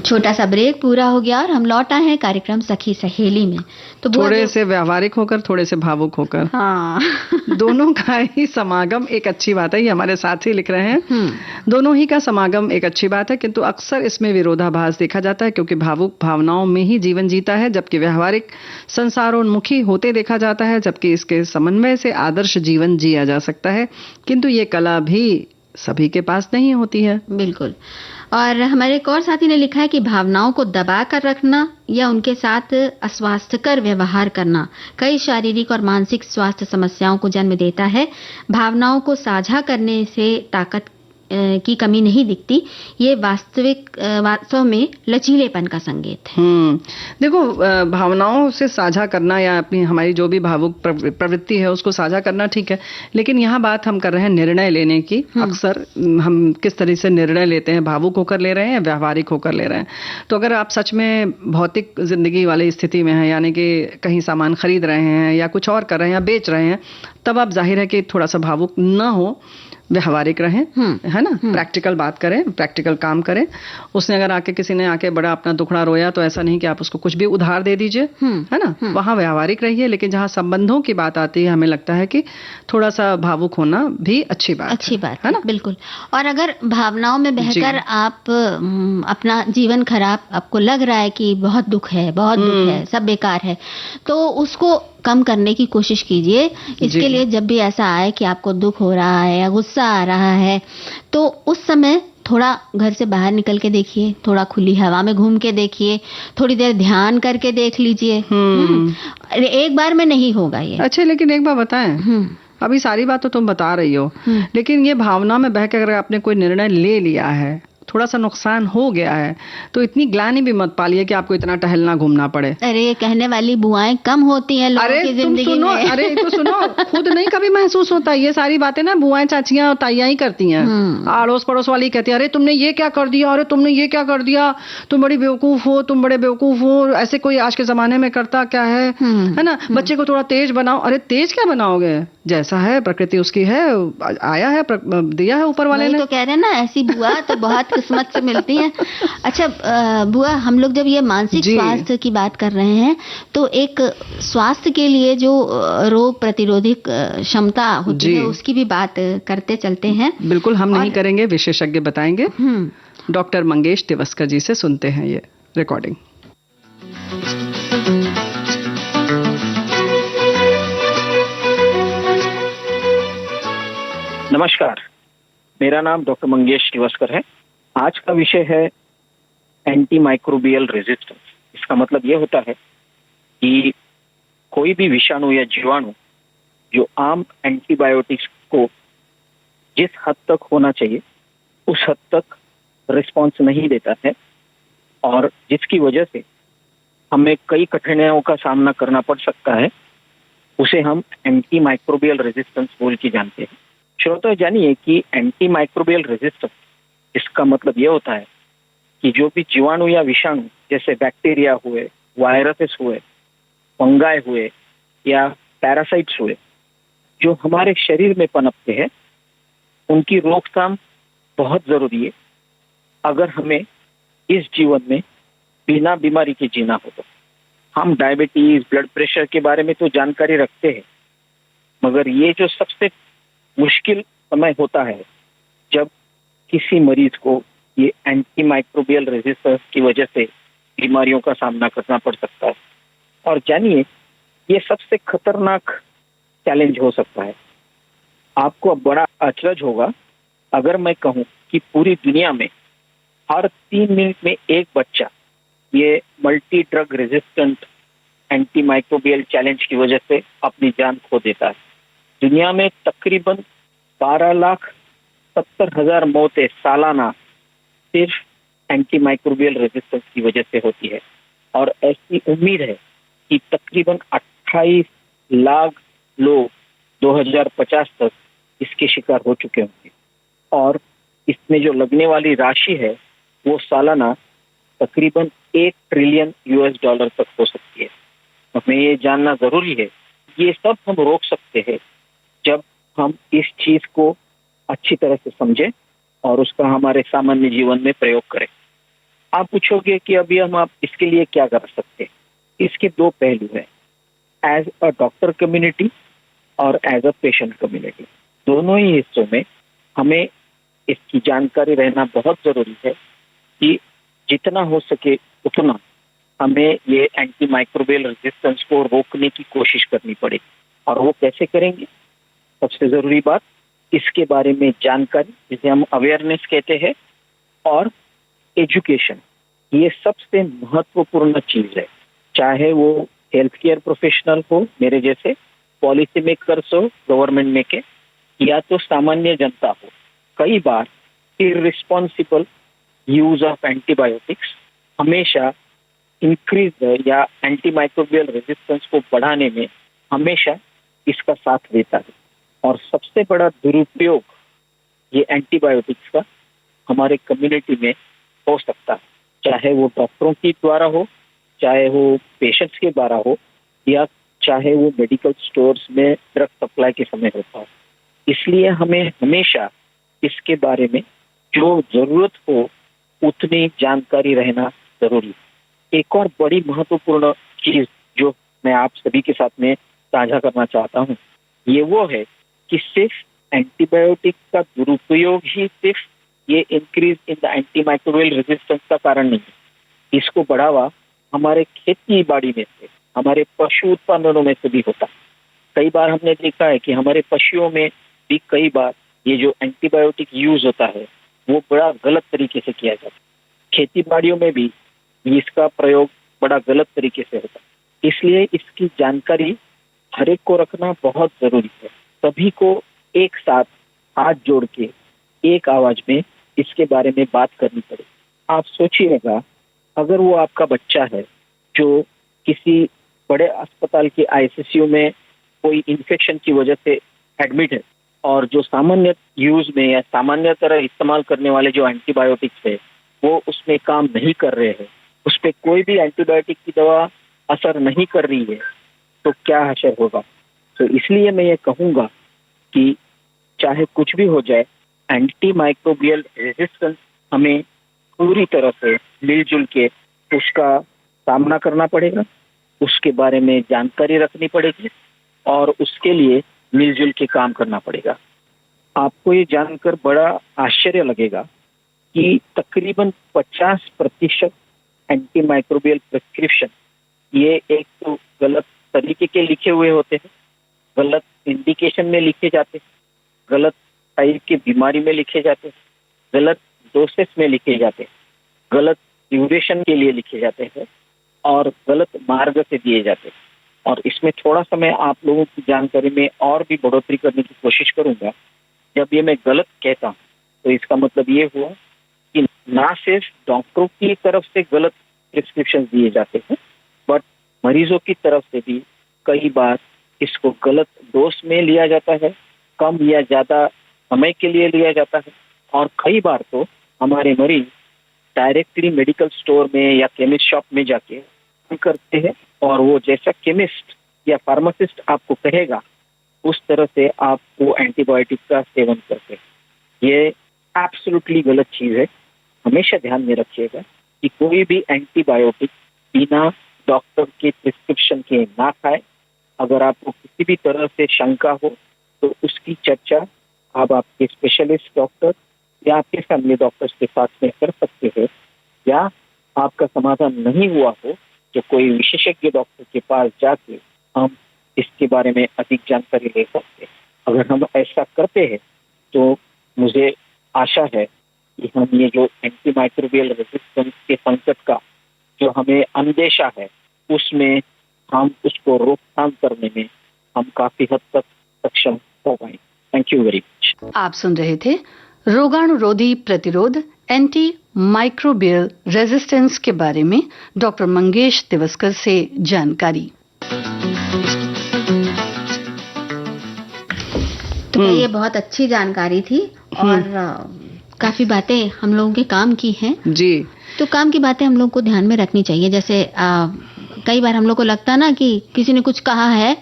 छोटा सा ब्रेक पूरा हो गया और हम लौट आए हैं कार्यक्रम सखी सहेली में। तो थोड़े से व्यावहारिक होकर, थोड़े से भावुक होकर, हाँ दोनों का ही समागम एक अच्छी बात है। ये हमारे साथी लिख रहे हैं, दोनों ही का समागम एक अच्छी बात है, किंतु अक्सर इसमें विरोधाभास देखा जाता है, क्योंकि भावुक भावनाओं में ही जीवन जीता है, जबकि व्यावहारिक संसारोन्मुखी होते देखा जाता है, जबकि इसके समन्वय से आदर्श जीवन जिया जा सकता है, किंतु ये कला भी सभी के पास नहीं होती है। बिल्कुल। और हमारे एक और साथी ने लिखा है कि भावनाओं को दबा कर रखना या उनके साथ अस्वास्थ्यकर व्यवहार करना कई शारीरिक और मानसिक स्वास्थ्य समस्याओं को जन्म देता है। भावनाओं को साझा करने से ताकत की कमी नहीं दिखती, ये वास्तव में लचीलेपन का संकेत है। देखो, भावनाओं से साझा करना या अपनी हमारी जो भी भावुक प्रवृत्ति है उसको साझा करना ठीक है, लेकिन यहाँ बात हम कर रहे हैं निर्णय लेने की। अक्सर हम किस तरह से निर्णय लेते हैं, भावुक होकर ले रहे हैं या व्यावहारिक होकर ले रहे हैं। तो अगर आप सच में भौतिक जिंदगी वाली स्थिति में हैं, यानी कि कहीं सामान खरीद रहे हैं या कुछ और कर रहे हैं या बेच रहे हैं, तब आप जाहिर है कि थोड़ा सा भावुक न हो, व्यवहारिक रहें, है ना, प्रैक्टिकल बात करें, प्रैक्टिकल काम करें। उसने अगर किसी ने आके बड़ा अपना दुखड़ा रोया, तो ऐसा नहीं कि आप उसको कुछ भी उधार दे दीजिए, है ना, वहां व्यावहारिक रहिए। लेकिन जहां संबंधों की बात आती है, हमें लगता है कि थोड़ा सा भावुक होना भी अच्छी बात है ना। बिल्कुल। और अगर भावनाओं में बहकर आप अपना जीवन खराब, आपको लग रहा है कि बहुत दुख है, सब बेकार है, तो उसको कम करने की कोशिश कीजिए। इसके लिए जब भी ऐसा आए कि आपको दुख हो रहा है या गुस्सा आ रहा है, तो उस समय थोड़ा घर से बाहर निकल के देखिए, थोड़ा खुली हवा में घूम के देखिए, थोड़ी देर ध्यान करके देख लीजिए। एक बार में नहीं होगा ये। अच्छा, लेकिन एक बार बताएं, अभी सारी बात तो तुम बता रही हो, लेकिन ये भावना में बह के अगर आपने कोई निर्णय ले लिया है, थोड़ा सा नुकसान हो गया है, तो इतनी ग्लानि भी मत पालिए कि आपको इतना टहलना घूमना पड़े। अरे, ये कहने वाली बुआएं कम होती हैं लोगों की जिंदगी में। अरे तो सुनो, खुद नहीं कभी महसूस होता ये सारी बातें ना, बुआएं चाचियां और ताइयां ही करती हैं। अड़ोस पड़ोस वाली कहती है, अरे तुमने ये क्या कर दिया, अरे तुमने ये क्या कर दिया, तुम बड़ी बेवकूफ हो, तुम बड़े बेवकूफ हो। ऐसे कोई आज के जमाने में करता क्या है ना। बच्चे को थोड़ा तेज बनाओ, अरे तेज क्या बनाओगे, जैसा है प्रकृति उसकी है, आया है, दिया है ऊपर वाले ने। तो कह रहे हैं ना, ऐसी बुआ तो बहुत किस्मत से मिलती है। अच्छा बुआ, हम लोग जब ये मानसिक स्वास्थ्य की बात कर रहे हैं तो एक स्वास्थ्य के लिए जो रोग प्रतिरोधी क्षमता होती है उसकी भी बात करते चलते हैं। बिल्कुल, हम नहीं करेंगे, विशेषज्ञ बताएंगे। डॉक्टर मंगेश तिवस्कर जी से सुनते हैं ये रिकॉर्डिंग। नमस्कार, मेरा नाम डॉक्टर मंगेश तिवस्कर है। आज का विषय है एंटी माइक्रोबियल रेजिस्टेंस। इसका मतलब ये होता है कि कोई भी विषाणु या जीवाणु जो आम एंटीबायोटिक्स को जिस हद तक होना चाहिए उस हद तक रिस्पॉन्स नहीं देता है, और जिसकी वजह से हमें कई कठिनाइयों का सामना करना पड़ सकता है, उसे हम एंटी माइक्रोबियल रेजिस्टेंस बोल के जानते हैं। श्रोता जानिए कि एंटी माइक्रोबियल रेजिस्टेंस, इसका मतलब यह होता है कि जो भी जीवाणु या विषाणु जैसे बैक्टीरिया हुए, वायरसेस हुए, फंगाई हुए या पैरासाइट्स हुए, जो हमारे शरीर में पनपते हैं, उनकी रोकथाम बहुत जरूरी है अगर हमें इस जीवन में बिना बीमारी के जीना हो। तो हम डायबिटीज, ब्लड प्रेशर के बारे में तो जानकारी रखते हैं, मगर ये जो सबसे मुश्किल समय होता है जब किसी मरीज को ये एंटी माइक्रोबियल रेजिस्टेंस की वजह से बीमारियों का सामना करना पड़ सकता है। और जानिए, ये सबसे खतरनाक चैलेंज हो सकता है। आपको अब बड़ा अचरज होगा अगर मैं कहूं कि पूरी दुनिया में हर 3 मिनट में एक बच्चा ये multi drug resistant anti microbial challenge की वजह से अपनी जान खो देता है। दुनिया में तकरीबन 12,70,000 मौतें सालाना सिर्फ एंटी माइक्रोबियल रेजिस्टेंस की वजह से होती है, और ऐसी उम्मीद है कि तकरीबन 28 लाख लोग 2050 तक इसके शिकार हो चुके होंगे, और इसमें जो लगने वाली राशि है वो सालाना तकरीबन $1 ट्रिलियन तक हो सकती है। हमें ये जानना जरूरी है, ये सब हम रोक सकते हैं जब हम इस चीज को अच्छी तरह से समझें और उसका हमारे सामान्य जीवन में प्रयोग करें। आप पूछोगे कि अभी आप इसके लिए क्या कर सकते हैं? इसके 2 पहलू हैं, एज अ डॉक्टर कम्युनिटी और एज अ पेशेंट कम्युनिटी। दोनों ही हिस्सों में हमें इसकी जानकारी रहना बहुत जरूरी है कि जितना हो सके उतना हमें ये एंटी माइक्रोबियल रेजिस्टेंस को रोकने की कोशिश करनी पड़ेगी। और वो कैसे करेंगे? सबसे जरूरी बात, इसके बारे में जानकारी, जिसे हम अवेयरनेस कहते हैं, और एजुकेशन, ये सबसे महत्वपूर्ण चीज है। चाहे वो हेल्थ केयर प्रोफेशनल हो, मेरे जैसे पॉलिसी मेकर्स हो गवर्नमेंट में के, या तो सामान्य जनता हो। कई बार इररिस्पॉन्सिबल यूज ऑफ एंटीबायोटिक्स हमेशा इंक्रीज या एंटी माइक्रोबियल रेजिस्टेंस को बढ़ाने में हमेशा इसका साथ देता है। और सबसे बड़ा दुरुपयोग ये एंटीबायोटिक्स का हमारे कम्युनिटी में हो सकता है, चाहे वो डॉक्टरों के द्वारा हो, चाहे वो पेशेंट्स के द्वारा हो, या चाहे वो मेडिकल स्टोर्स में ड्रग सप्लाई के समय होता हो। इसलिए हमें हमेशा इसके बारे में जो जरूरत हो उतनी जानकारी रहना जरूरी है। एक और बड़ी महत्वपूर्ण चीज जो मैं आप सभी के साथ में साझा करना चाहता हूँ, ये वो है कि सिर्फ एंटीबायोटिक का दुरुपयोग ही सिर्फ ये increase in the anti microbial resistance का कारण नहीं है। इसको बढ़ावा हमारे खेती बाड़ी में से, हमारे पशु उत्पादनों में से भी होता है। कई बार हमने देखा है कि हमारे पशुओं में भी कई बार ये जो एंटीबायोटिक यूज होता है वो बड़ा गलत तरीके से किया जाता है। खेती बाड़ियों में भी इसका प्रयोग बड़ा गलत तरीके से होता है। इसलिए इसकी जानकारी हर एक को रखना बहुत जरूरी है। सभी को एक साथ हाथ जोड़ के एक आवाज में इसके बारे में बात करनी पड़े। आप सोचिएगा, अगर वो आपका बच्चा है जो किसी बड़े अस्पताल के आईसीयू में कोई इन्फेक्शन की वजह से एडमिट है, और जो सामान्य यूज में या सामान्य तरह इस्तेमाल करने वाले जो एंटीबायोटिक्स है वो उसमें काम नहीं कर रहे हैं, उस पर कोई भी एंटीबायोटिक की दवा असर नहीं कर रही है, तो क्या असर होगा? तो इसलिए मैं ये कहूँगा कि चाहे कुछ भी हो जाए, एंटी माइक्रोबियल रेजिस्टेंस हमें पूरी तरह से मिलजुल के उसका सामना करना पड़ेगा, उसके बारे में जानकारी रखनी पड़ेगी और उसके लिए मिलजुल के काम करना पड़ेगा। आपको ये जानकर बड़ा आश्चर्य लगेगा कि तकरीबन 50% एंटी माइक्रोबियल प्रिस्क्रिप्शन ये एक तो गलत तरीके के लिखे हुए होते हैं, गलत इंडिकेशन में लिखे जाते हैं, गलत टाइप की बीमारी में लिखे जाते हैं, गलत डोसेस में लिखे जाते हैं, गलत ड्यूरेशन के लिए लिखे जाते हैं और गलत मार्ग से दिए जाते हैं। और इसमें थोड़ा सा मैं आप लोगों की जानकारी में और भी बढ़ोतरी करने की कोशिश करूंगा। जब ये मैं गलत कहता हूँ तो इसका मतलब ये हुआ कि ना सिर्फ डॉक्टरों की तरफ से गलत प्रिस्क्रिप्शन दिए जाते हैं, बट मरीजों की तरफ से भी कई बार इसको गलत डोज में लिया जाता है, कम या ज़्यादा समय के लिए लिया जाता है। और कई बार तो हमारे मरीज डायरेक्टली मेडिकल स्टोर में या केमिस्ट शॉप में जाके करते हैं और वो जैसा केमिस्ट या फार्मासिस्ट आपको कहेगा उस तरह से आप वो एंटीबायोटिक का सेवन करते हैं। ये एब्सोल्युटली गलत चीज़ है। हमेशा ध्यान में रखिएगा कि कोई भी एंटीबायोटिक बिना डॉक्टर के प्रिस्क्रिप्शन के ना खाए। अगर आपको किसी भी तरह से शंका हो तो उसकी चर्चा आप आपके स्पेशलिस्ट डॉक्टर या आपके फैमिली डॉक्टर्स के साथ में कर सकते हैं, या आपका समाधान नहीं हुआ हो तो कोई विशेषज्ञ डॉक्टर के पास जाके हम इसके बारे में अधिक जानकारी ले सकते हैं। अगर हम ऐसा करते हैं तो मुझे आशा है कि हम ये जो एंटी माइक्रोबियल रेजिस्टेंस के संकट का जो हमें अंदेशा है उसमें हम उसको रोकथाम करने में हम काफी हद तक सक्षम हो पाएंगे। Thank you very much. आप सुन रहे थे रोगाणुरोधी प्रतिरोध एंटी माइक्रोबियल रेजिस्टेंस के बारे में डॉक्टर मंगेश तिवस्कर से जानकारी। तो ये बहुत अच्छी जानकारी थी और काफी बातें हम लोगों के काम की हैं जी। तो काम की बातें हम लोग को ध्यान में रखनी चाहिए। जैसे कई बार हम लोग को लगता ना कि किसी ने कुछ कहा है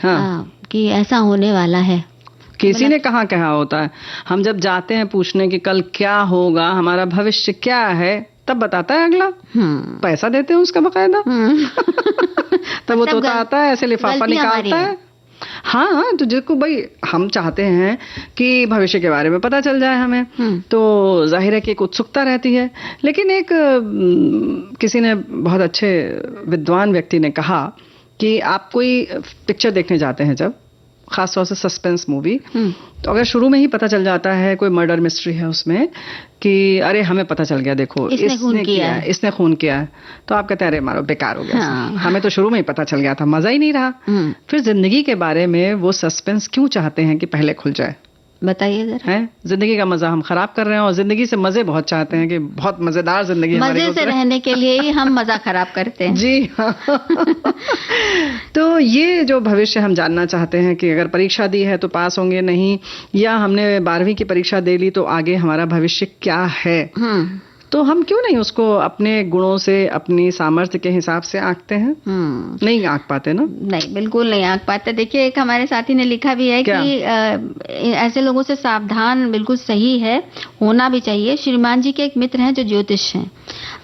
कि ऐसा होने वाला है, किसी ने कहा होता है। हम जब जाते हैं पूछने कि कल क्या होगा, हमारा भविष्य क्या है, तब बताता है अगला। पैसा देते हैं उसका बकायदा। तब वो तोता आता है ऐसे लिफाफा निकालता है। हाँ, तो जिसको भाई हम चाहते हैं कि भविष्य के बारे में पता चल जाए हमें, तो जाहिर है कि एक उत्सुकता रहती है। लेकिन एक किसी ने बहुत अच्छे विद्वान व्यक्ति ने कहा कि आप कोई पिक्चर देखने जाते हैं जब, खासतौर से सस्पेंस मूवी, तो अगर शुरू में ही पता चल जाता है कोई मर्डर मिस्ट्री है उसमें कि अरे हमें पता चल गया, देखो इसने खून किया है, तो आप कहते हैं अरे मारो बेकार हो गया। हमें तो शुरू में ही पता चल गया था, मजा ही नहीं रहा। फिर जिंदगी के बारे में वो सस्पेंस क्यों चाहते हैं कि पहले खुल जाए? बताइए जरा। है जिंदगी का मजा हम खराब कर रहे हैं और जिंदगी से मजे बहुत चाहते हैं कि बहुत मजेदार जिंदगी मजे से रहने के लिए ही हम मजा खराब करते हैं। जी हाँ। तो ये जो भविष्य हम जानना चाहते हैं कि अगर परीक्षा दी है तो पास होंगे नहीं, या हमने 12वीं की परीक्षा दे ली तो आगे हमारा भविष्य क्या है, तो हम क्यों नहीं उसको अपने गुणों से, अपनी सामर्थ्य के हिसाब से आंकते हैं? नहीं आंक पाते ना? नहीं, बिल्कुल नहीं आंक पाते। देखिए, एक हमारे साथी ने लिखा भी है कि ऐसे लोगों से सावधान बिल्कुल सही है, होना भी चाहिए। श्रीमान जी के एक मित्र हैं जो ज्योतिष हैं।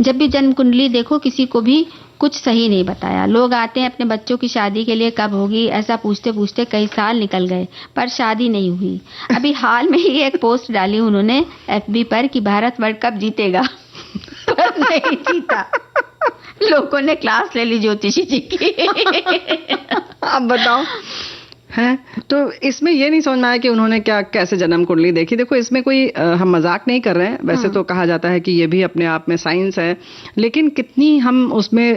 जब भी जन्म कुंडली देखो, किसी को भी कुछ सही नहीं बताया। लोग आते हैं अपने बच्चों की शादी के लिए, कब होगी, ऐसा पूछते पूछते कई साल निकल गए पर शादी नहीं हुई। अभी हाल में ही एक पोस्ट डाली उन्होंने FB पर कि भारत वर्ल्ड कप जीतेगा पर नहीं जीता। लोगों ने क्लास ले ली ज्योतिषी जी की। अब बताओ है, तो इसमें ये नहीं समझ में आया कि उन्होंने कैसे जन्म कुंडली देखी। देखो, इसमें कोई हम मजाक नहीं कर रहे हैं। वैसे तो कहा जाता है कि ये भी अपने आप में साइंस है, लेकिन कितनी हम उसमें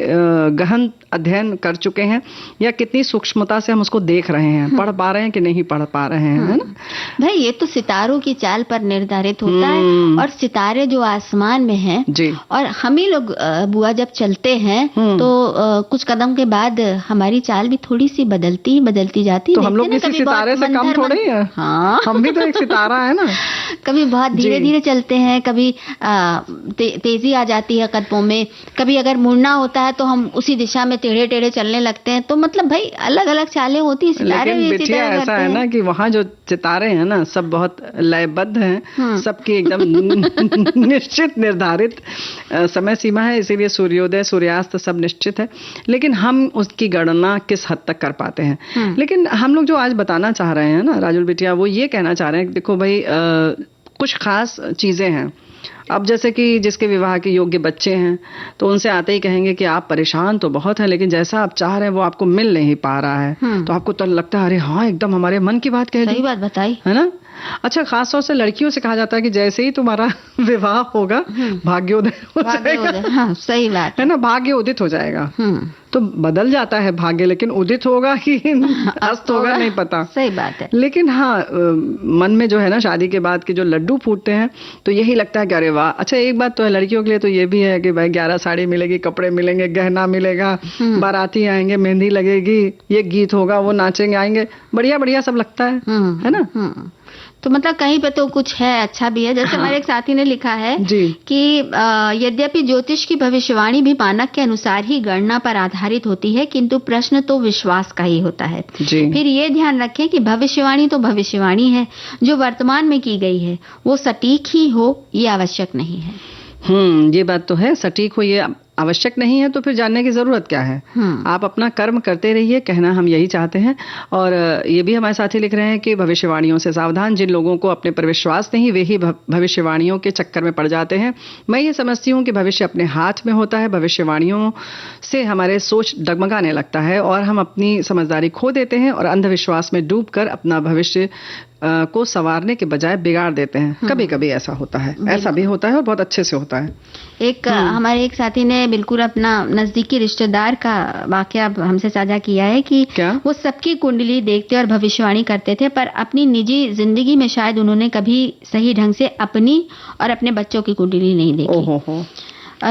गहन अध्ययन कर चुके हैं या कितनी सूक्ष्मता से हम उसको देख रहे हैं, पढ़ पा रहे हैं कि नहीं पढ़ पा रहे हैं, है ना भाई? ये तो सितारों की चाल पर निर्धारित होता है, और सितारे जो आसमान में हैं जी, और हम ही लोग बुआ जब चलते हैं तो कुछ कदम के बाद हमारी चाल भी थोड़ी सी बदलती जाती है। हम लोग देखते किसी ना, कभी सितारे बहुत से कम मंथर थोड़े ही है। हाँ हम भी तो एक सितारा है ना। कभी बहुत धीरे धीरे चलते हैं, कभी तेजी आ जाती है कदमों में, कभी अगर मुड़ना होता है तो हम उसी दिशा में टेढ़े टेढ़े चलने लगते हैं। तो मतलब भाई अलग अलग चालें होती हैं, सितारे लेकिन भी इसी बिटिया तरह ऐसा करते है ना हैं। कि वहाँ जो सितारे हैं ना सब बहुत लयबद्ध हैं, सबकी एकदम निश्चित निर्धारित समय सीमा है, इसीलिए सूर्योदय सूर्यास्त सब निश्चित है। लेकिन हम उसकी गणना किस हद तक कर पाते हैं। लेकिन हम लोग जो आज बताना चाह रहे हैं ना राजुल बिटिया, वो ये कहना चाह रहे हैं कि देखो भाई कुछ खास चीजें हैं। अब जैसे कि जिसके विवाह के योग्य बच्चे हैं तो उनसे आते ही कहेंगे कि आप परेशान तो बहुत हैं, लेकिन जैसा आप चाह रहे हैं वो आपको मिल नहीं पा रहा है। तो आपको तो लगता है अरे हाँ एकदम हमारे मन की बात कह दी, सही बात बताई, है ना। अच्छा, खास तौर से लड़कियों से कहा जाता है कि जैसे ही तुम्हारा विवाह होगा भाग्योदय हो जाएगा। हाँ सही बात है ना, भाग्य उदित हो जाएगा। तो बदल जाता है भाग्य, लेकिन उदित होगा कि अस्त होगा नहीं पता। सही बात है। लेकिन हाँ मन में जो है ना शादी के बाद के जो लड्डू फूटते हैं तो यही लगता है कि अरे वाह। अच्छा एक बात तो है लड़कियों के लिए तो ये भी है कि भाई 11 साड़ी मिलेगी, कपड़े मिलेंगे, गहना मिलेगा, बाराती आएंगे, मेहंदी लगेगी, ये गीत होगा, वो नाचेंगे आएंगे, बढ़िया बढ़िया सब लगता है ना। तो मतलब कहीं पे तो कुछ है, अच्छा भी है। जैसे हमारे एक साथी ने लिखा है कि यद्यपि ज्योतिष की भविष्यवाणी भी मानक के अनुसार ही गणना पर आधारित होती है, किंतु प्रश्न तो विश्वास का ही होता है। फिर ये ध्यान रखें कि भविष्यवाणी तो भविष्यवाणी है, जो वर्तमान में की गई है वो सटीक ही हो ये आवश्यक नहीं है। ये बात तो है, सटीक हो ये आवश्यक नहीं है, तो फिर जानने की जरूरत क्या है। आप अपना कर्म करते रहिए, कहना हम यही चाहते हैं। और ये भी हमारे साथी लिख रहे हैं कि भविष्यवाणियों से सावधान, जिन लोगों को अपने पर विश्वास नहीं वे ही भविष्यवाणियों के चक्कर में पड़ जाते हैं। मैं ये समझती हूँ कि भविष्य अपने हाथ में होता है, भविष्यवाणियों से हमारे सोच डगमगाने लगता है और हम अपनी समझदारी खो देते हैं और अंधविश्वास में डूबकर अपना भविष्य को संवारने के बजाय बिगाड़ देते हैं। कभी कभी ऐसा होता है, ऐसा भी होता है और बहुत अच्छे से होता है। हमारे एक साथी ने बिल्कुल अपना नजदीकी रिश्तेदार का वाकया हमसे साझा किया है कि वो सबकी कुंडली देखते और भविष्यवाणी करते थे, पर अपनी निजी जिंदगी में शायद उन्होंने कभी सही ढंग से अपनी और अपने बच्चों की कुंडली नहीं देखी।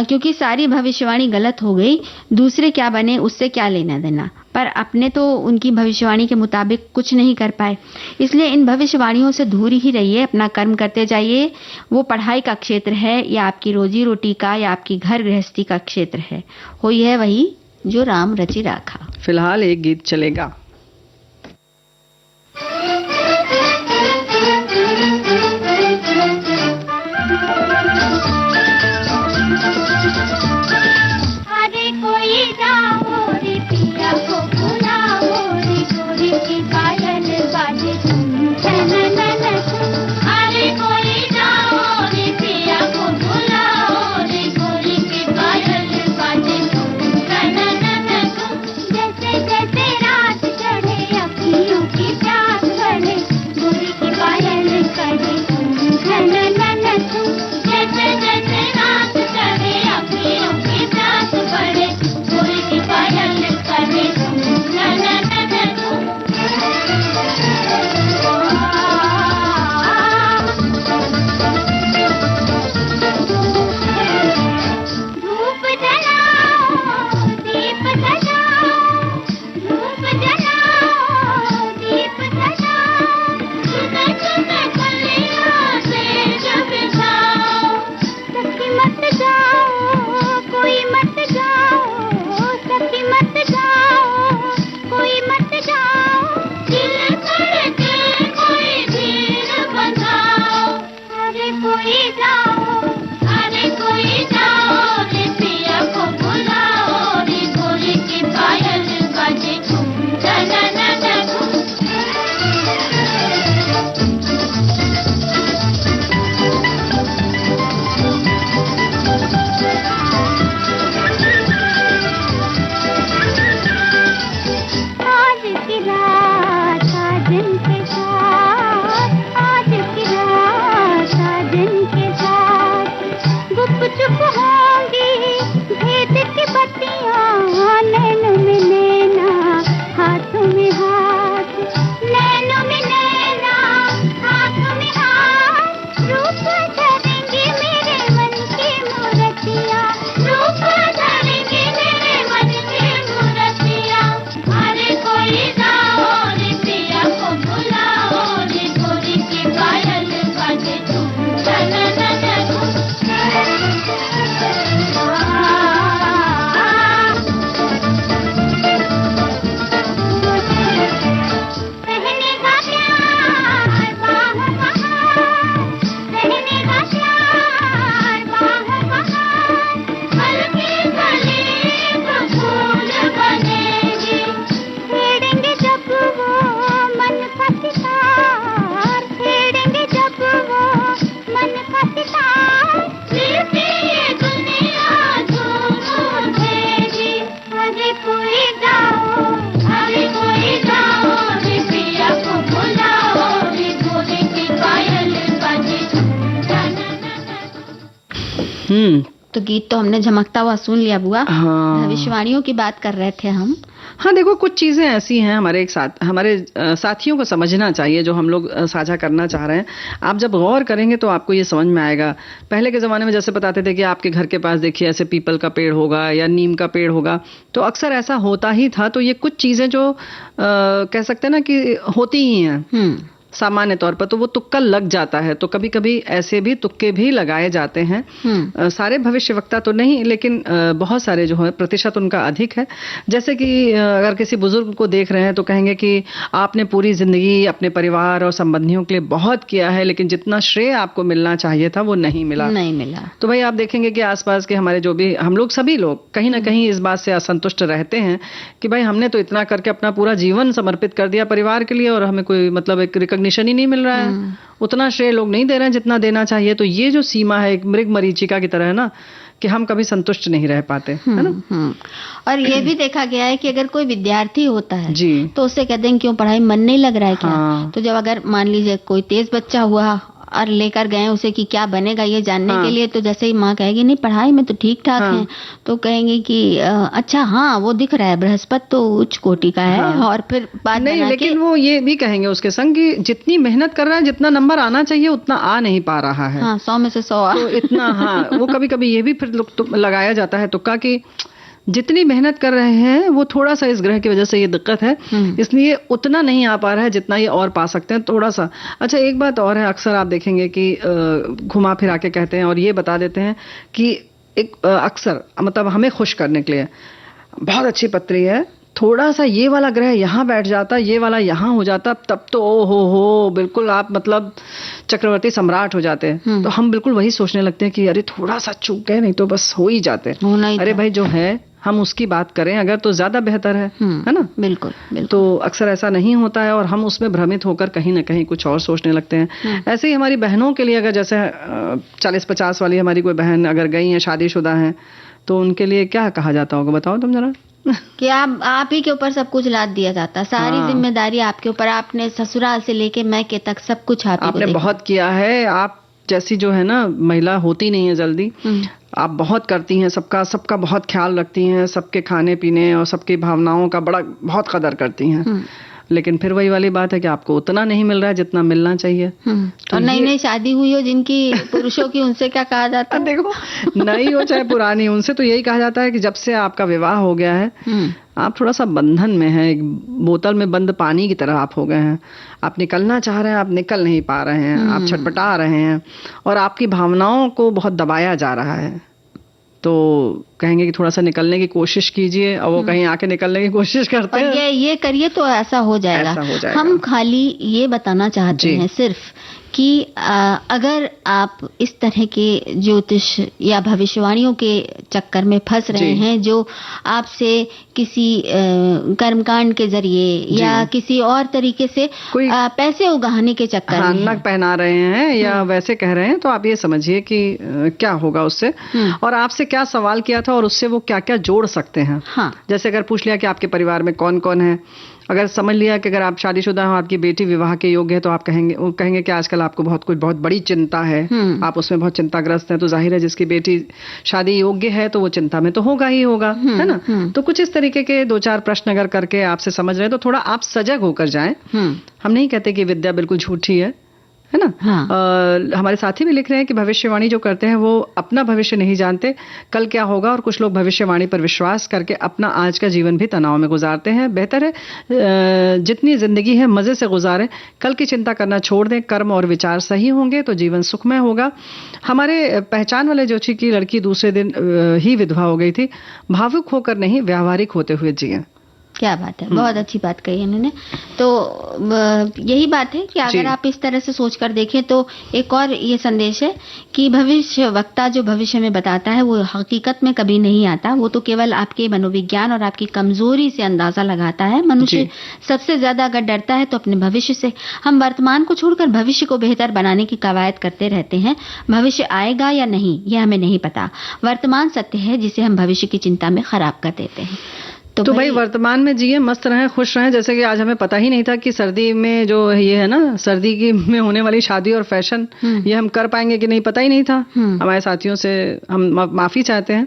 क्योंकि सारी भविष्यवाणी गलत हो गई, दूसरे क्या बने उससे क्या लेना देना, पर अपने तो उनकी भविष्यवाणी के मुताबिक कुछ नहीं कर पाए। इसलिए इन भविष्यवाणियों से दूर ही रहिए, अपना कर्म करते जाइए। वो पढ़ाई का क्षेत्र है या आपकी रोजी रोटी का या आपकी घर गृहस्थी का क्षेत्र है, होई है वही जो राम रचि राखा। फिलहाल एक गीत चलेगा। जैसे जैसे रात तो गीत तो हमने झमकता हुआ सुन लिया बुआ। हाँ। भविष्यवाणियों की बात कर रहे थे हम। हाँ, देखो कुछ चीजें ऐसी हैं हमारे साथियों को समझना चाहिए जो हम लोग साझा करना चाह रहे हैं। आप जब गौर करेंगे तो आपको ये समझ में आएगा। पहले के जमाने में जैसे बताते थे कि आपके घर के पास देखिए ऐसे पीपल का पेड़ होगा या नीम का पेड़ होगा, तो अक्सर ऐसा होता ही था। तो ये कुछ चीजें जो कह सकते हैं ना कि होती ही हैं सामान्य तौर पर, तो वो तुक्का लग जाता है। तो कभी कभी ऐसे भी तुक्के भी लगाए जाते हैं। सारे भविष्यवक्ता तो नहीं, लेकिन बहुत सारे जो है प्रतिशत उनका अधिक है। जैसे कि अगर किसी बुजुर्ग को देख रहे हैं तो कहेंगे कि आपने पूरी जिंदगी अपने परिवार और संबंधियों के लिए बहुत किया है, लेकिन जितना श्रेय आपको मिलना चाहिए था वो नहीं मिला। तो भाई आप देखेंगे कि आसपास के हमारे जो भी हम लोग सभी लोग कहीं ना कहीं इस बात से असंतुष्ट रहते हैं कि भाई हमने तो इतना करके अपना पूरा जीवन समर्पित कर दिया परिवार के लिए और हमें कोई मतलब एक रिकॉग्निशन ही नहीं मिल रहा है, उतना श्रेय लोग नहीं दे रहे हैं जितना देना चाहिए। तो ये जो सीमा है एक मृग मरीचिका की तरह है ना, कि हम कभी संतुष्ट नहीं रह पाते, है ना। और ये भी देखा गया है कि अगर कोई विद्यार्थी होता है जी, तो उससे कहते हैं क्यों पढ़ाई मन नहीं लग रहा है क्या। हाँ। तो जब अगर मान लीजिए कोई तेज बच्चा हुआ और लेकर गए उसे कि क्या बनेगा ये जानने के लिए, तो जैसे ही माँ कहेगी नहीं पढ़ाई में तो ठीक ठाक है, तो कहेंगे कि अच्छा हाँ वो दिख रहा है बृहस्पति तो उच्च कोटि का है। और फिर बात नहीं, लेकिन वो ये भी कहेंगे उसके संग कि जितनी मेहनत कर रहा है, जितना नंबर आना चाहिए उतना आ नहीं पा रहा है। 100 में से 100 तो इतना वो कभी कभी ये भी फिर लगाया जाता है तुक्का कि जितनी मेहनत कर रहे हैं वो थोड़ा सा इस ग्रह की वजह से ये दिक्कत है, इसलिए उतना नहीं आ पा रहा है जितना ये और पा सकते हैं थोड़ा सा। अच्छा, एक बात और है, अक्सर आप देखेंगे कि घुमा फिरा के कहते हैं और ये बता देते हैं कि एक अक्सर मतलब हमें खुश करने के लिए बहुत अच्छी पत्री है, थोड़ा सा ये वाला ग्रह यहाँ बैठ जाता, ये वाला यहाँ हो जाता, तब तो ओ हो बिल्कुल आप मतलब चक्रवर्ती सम्राट हो जाते हैं। तो हम बिल्कुल वही सोचने लगते हैं कि अरे थोड़ा सा चूक गए, नहीं तो बस हो ही जाते। अरे भाई जो है हम उसकी बात करें अगर तो ज्यादा बेहतर है ना। बिल्कुल। तो अक्सर ऐसा नहीं होता है और हम उसमें भ्रमित होकर कहीं ना कहीं कुछ और सोचने लगते हैं। ऐसे ही हमारी बहनों के लिए, अगर जैसे 40-50 वाली हमारी कोई बहन अगर गई है, शादीशुदा हैं, तो उनके लिए क्या कहा जाता होगा, बताओ तुम जरा। कि आप ही के ऊपर सब कुछ लाद दिया जाता, सारी जिम्मेदारी आपके ऊपर, आपने ससुराल से लेके मैके तक सब कुछ आपने बहुत किया है। आप जैसी जो है ना महिला होती नहीं है जल्दी, आप बहुत करती हैं, सबका बहुत ख्याल रखती हैं, सबके खाने पीने और सबकी भावनाओं का बहुत कदर करती हैं। लेकिन फिर वही वाली बात है कि आपको उतना नहीं मिल रहा है जितना मिलना चाहिए। और नई शादी हुई हो जिनकी पुरुषों की, उनसे क्या कहा जाता है? देखो नई हो चाहे पुरानी, उनसे तो यही कहा जाता है कि जब से आपका विवाह हो गया है आप थोड़ा सा बंधन में हैं, एक बोतल में बंद पानी की तरह आप हो गए हैं। आप निकलना चाह रहे हैं, आप निकल नहीं पा रहे हैं, आप छटपटा रहे हैं और आपकी भावनाओं को बहुत दबाया जा रहा है। तो कहेंगे कि थोड़ा सा निकलने की कोशिश कीजिए, और वो कहीं आके निकलने की कोशिश करते हैं। ये करिए तो ऐसा हो जाएगा। हम खाली ये बताना चाहते हैं सिर्फ कि अगर आप इस तरह के ज्योतिष या भविष्यवाणियों के चक्कर में फंस रहे हैं, जो आपसे किसी कर्मकांड के जरिए या किसी और तरीके से पैसे उगाहने के चक्कर में नक पहना रहे हैं या वैसे कह रहे हैं, तो आप ये समझिए कि क्या होगा उससे, और आपसे क्या सवाल किया था और उससे वो क्या क्या जोड़ सकते हैं। जैसे अगर पूछ लिया कि आपके परिवार में कौन कौन है, अगर समझ लिया कि अगर आप शादीशुदा हो, आपकी बेटी विवाह के योग्य है, तो आप कहेंगे कि आजकल आपको बहुत बड़ी चिंता है, आप उसमें बहुत चिंताग्रस्त हैं। तो जाहिर है जिसकी बेटी शादी योग्य है तो वो चिंता में तो होगा ही होगा, है ना। तो कुछ इस तरीके के 2-4 प्रश्न अगर करके आपसे समझ रहे हैं तो थोड़ा आप सजग होकर जाएं। हम नहीं कहते कि विद्या बिल्कुल झूठी है ना। हमारे साथी भी लिख रहे हैं कि भविष्यवाणी जो करते हैं वो अपना भविष्य नहीं जानते, कल क्या होगा, और कुछ लोग भविष्यवाणी पर विश्वास करके अपना आज का जीवन भी तनाव में गुजारते हैं। बेहतर है जितनी जिंदगी है मजे से गुजारें, कल की चिंता करना छोड़ दें। कर्म और विचार सही होंगे तो जीवन सुखमय होगा। हमारे पहचान वाले जोशी की लड़की दूसरे दिन ही विधवा हो गई थी। भावुक होकर नहीं, व्यावहारिक होते हुए जिए। क्या बात है, बहुत अच्छी बात कही इन्होंने। तो यही बात है कि अगर आप इस तरह से सोचकर देखें तो एक और ये संदेश है कि भविष्य वक्ता जो भविष्य में बताता है वो हकीकत में कभी नहीं आता, वो तो केवल आपके मनोविज्ञान और आपकी कमजोरी से अंदाजा लगाता है। मनुष्य सबसे ज्यादा अगर डरता है तो अपने भविष्य से। हम वर्तमान को छोड़कर भविष्य को बेहतर बनाने की कवायद करते रहते हैं। भविष्य आएगा या नहीं ये हमें नहीं पता, वर्तमान सत्य है जिसे हम भविष्य की चिंता में खराब कर देते हैं। तो भाई वर्तमान में जिए, मस्त रहें, खुश रहें। जैसे कि आज हमें पता ही नहीं था कि सर्दी में जो ये है ना, सर्दी की में होने वाली शादी और फैशन, ये हम कर पाएंगे कि नहीं, पता ही नहीं था। हमारे साथियों से हम माफी चाहते हैं।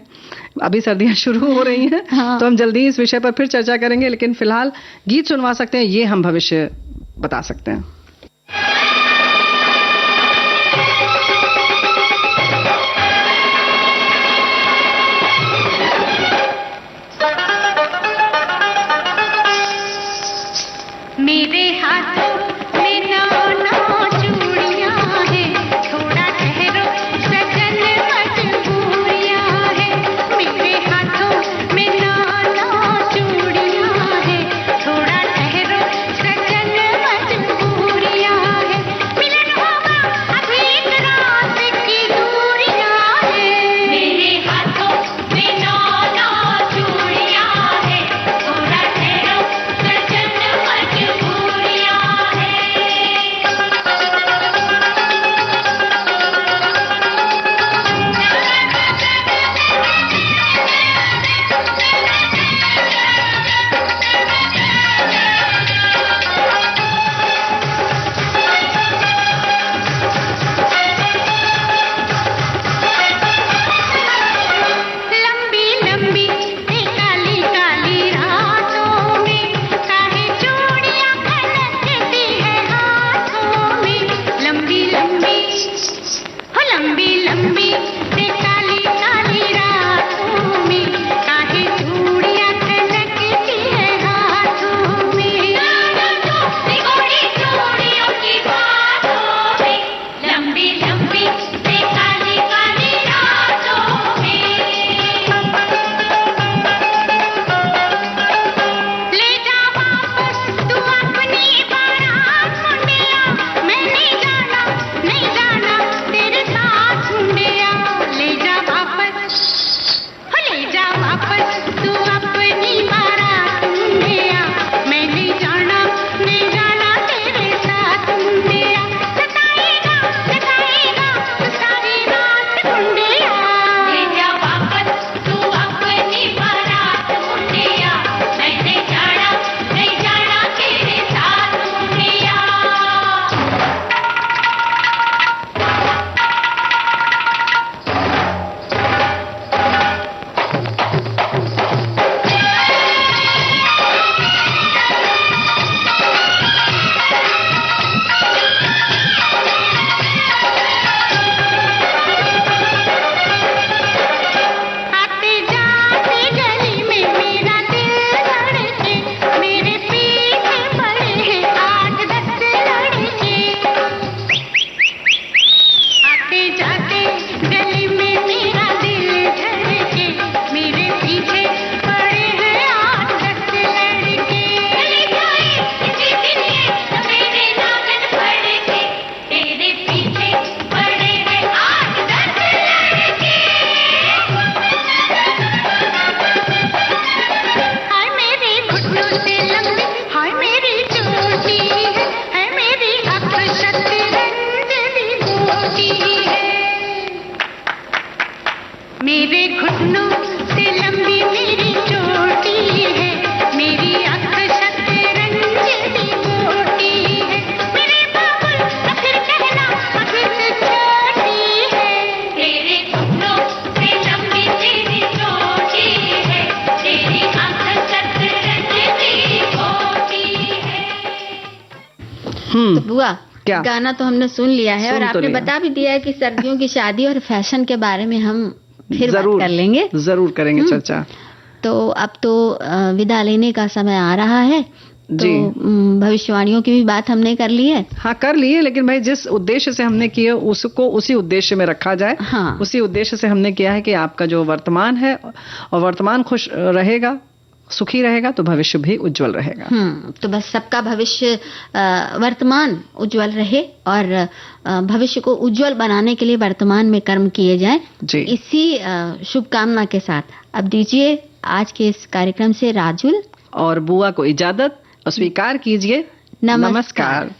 अभी सर्दियां शुरू हो रही हैं, तो हम जल्दी इस विषय पर फिर चर्चा करेंगे, लेकिन फिलहाल गीत सुनवा सकते हैं, ये हम भविष्य बता सकते हैं। मेरे हाथों में नौ चूड़ियां हैं, थोड़ा ठहरो सजन मजबूरियां हैं। मेरे हाथों में नौ चूड़ियां हैं, थोड़ा ठहरो सजन मजबूरियां हैं। मिलन होगा अभी एक रात की दूरियां हैं। मेरे हाथों में नौ चूड़ियां हैं, थोड़ा ठहरो सजन मजबूरियां हैं। लंबी लंबी काली काली रातों में काहे चूड़ियां खनकती है हाथों में। लंबी लंबी हो लंबी लंबी काली काली रातों में काहे चूड़ियां खनकती है हाथों में। गोरी चूड़ियों की बातों में, लंबी लंबी काली काली रातों में। ले जा वापस तू अपनी बारात मुंडिया, मैं नहीं जाना तेरे साथ मुंडिया। ले जा वापस हो ले जा वापस तू अपनी बारात मुंडिया, मैं नहीं जाना तेरे साथ मुंडिया। सताएगा तू सारी रात मुंडिया। ले जा वापस तू अपनी बारात मुंडिया, मैं नहीं जाना तेरे साथ मुंडिया। आते जाते गली में मेरा दिल धड़के, मेरे पीछे पड़े हैं 8-10 लड़के। आते जाते गली में मेरा दिल धड़के, मेरे पीछे पड़े हैं 8-10 लड़के। चली जाए किसी दिन ये मेरे नागन फड़के, तेरे पीछे पड़े हैं 8-10 लड़के। हाय मेरी घुटनों से लंबी, हाय मेरी चोटी है मेरी अक्ल शतरंज दी गोटी है। मेरे घुटनों से लंबी मेरी चोटी है, मेरी अक्ल शतरंज दी गोटी है। मेरे बाबुल आखिर कहना आखिर से छोटी है। तेरे घुटनों से लंबी तेरी चोटी है, तेरी अक्ल शतरंज दी गोटी है। तो बुआ, क्या? गाना तो हमने सुन लिया है और सुन तो आपने लिया। बता भी दिया है कि सर्दियों की शादी और फैशन के बारे में हम फिर बात जरूर कर लेंगे। जरूर करेंगे चर्चा। तो अब तो विदा लेने का समय आ रहा है, तो जी। भविष्यवाणियों की भी बात हमने कर ली है। हाँ, कर लिए, लेकिन भाई जिस उद्देश्य से हमने किए उसको उसी उद्देश्य में रखा जाए। हाँ। उसी उद्देश्य से हमने किया है कि आपका जो वर्तमान है और वर्तमान खुश रहेगा, सुखी रहेगा, तो भविष्य भी उज्जवल रहेगा। तो बस सबका भविष्य वर्तमान उज्जवल रहे और भविष्य को उज्जवल बनाने के लिए वर्तमान में कर्म किए जाएं। जी। इसी शुभकामना के साथ अब दीजिए आज के इस कार्यक्रम से राजुल और बुआ को इजाजत और स्वीकार कीजिए। नमस्कार। नमस्कार।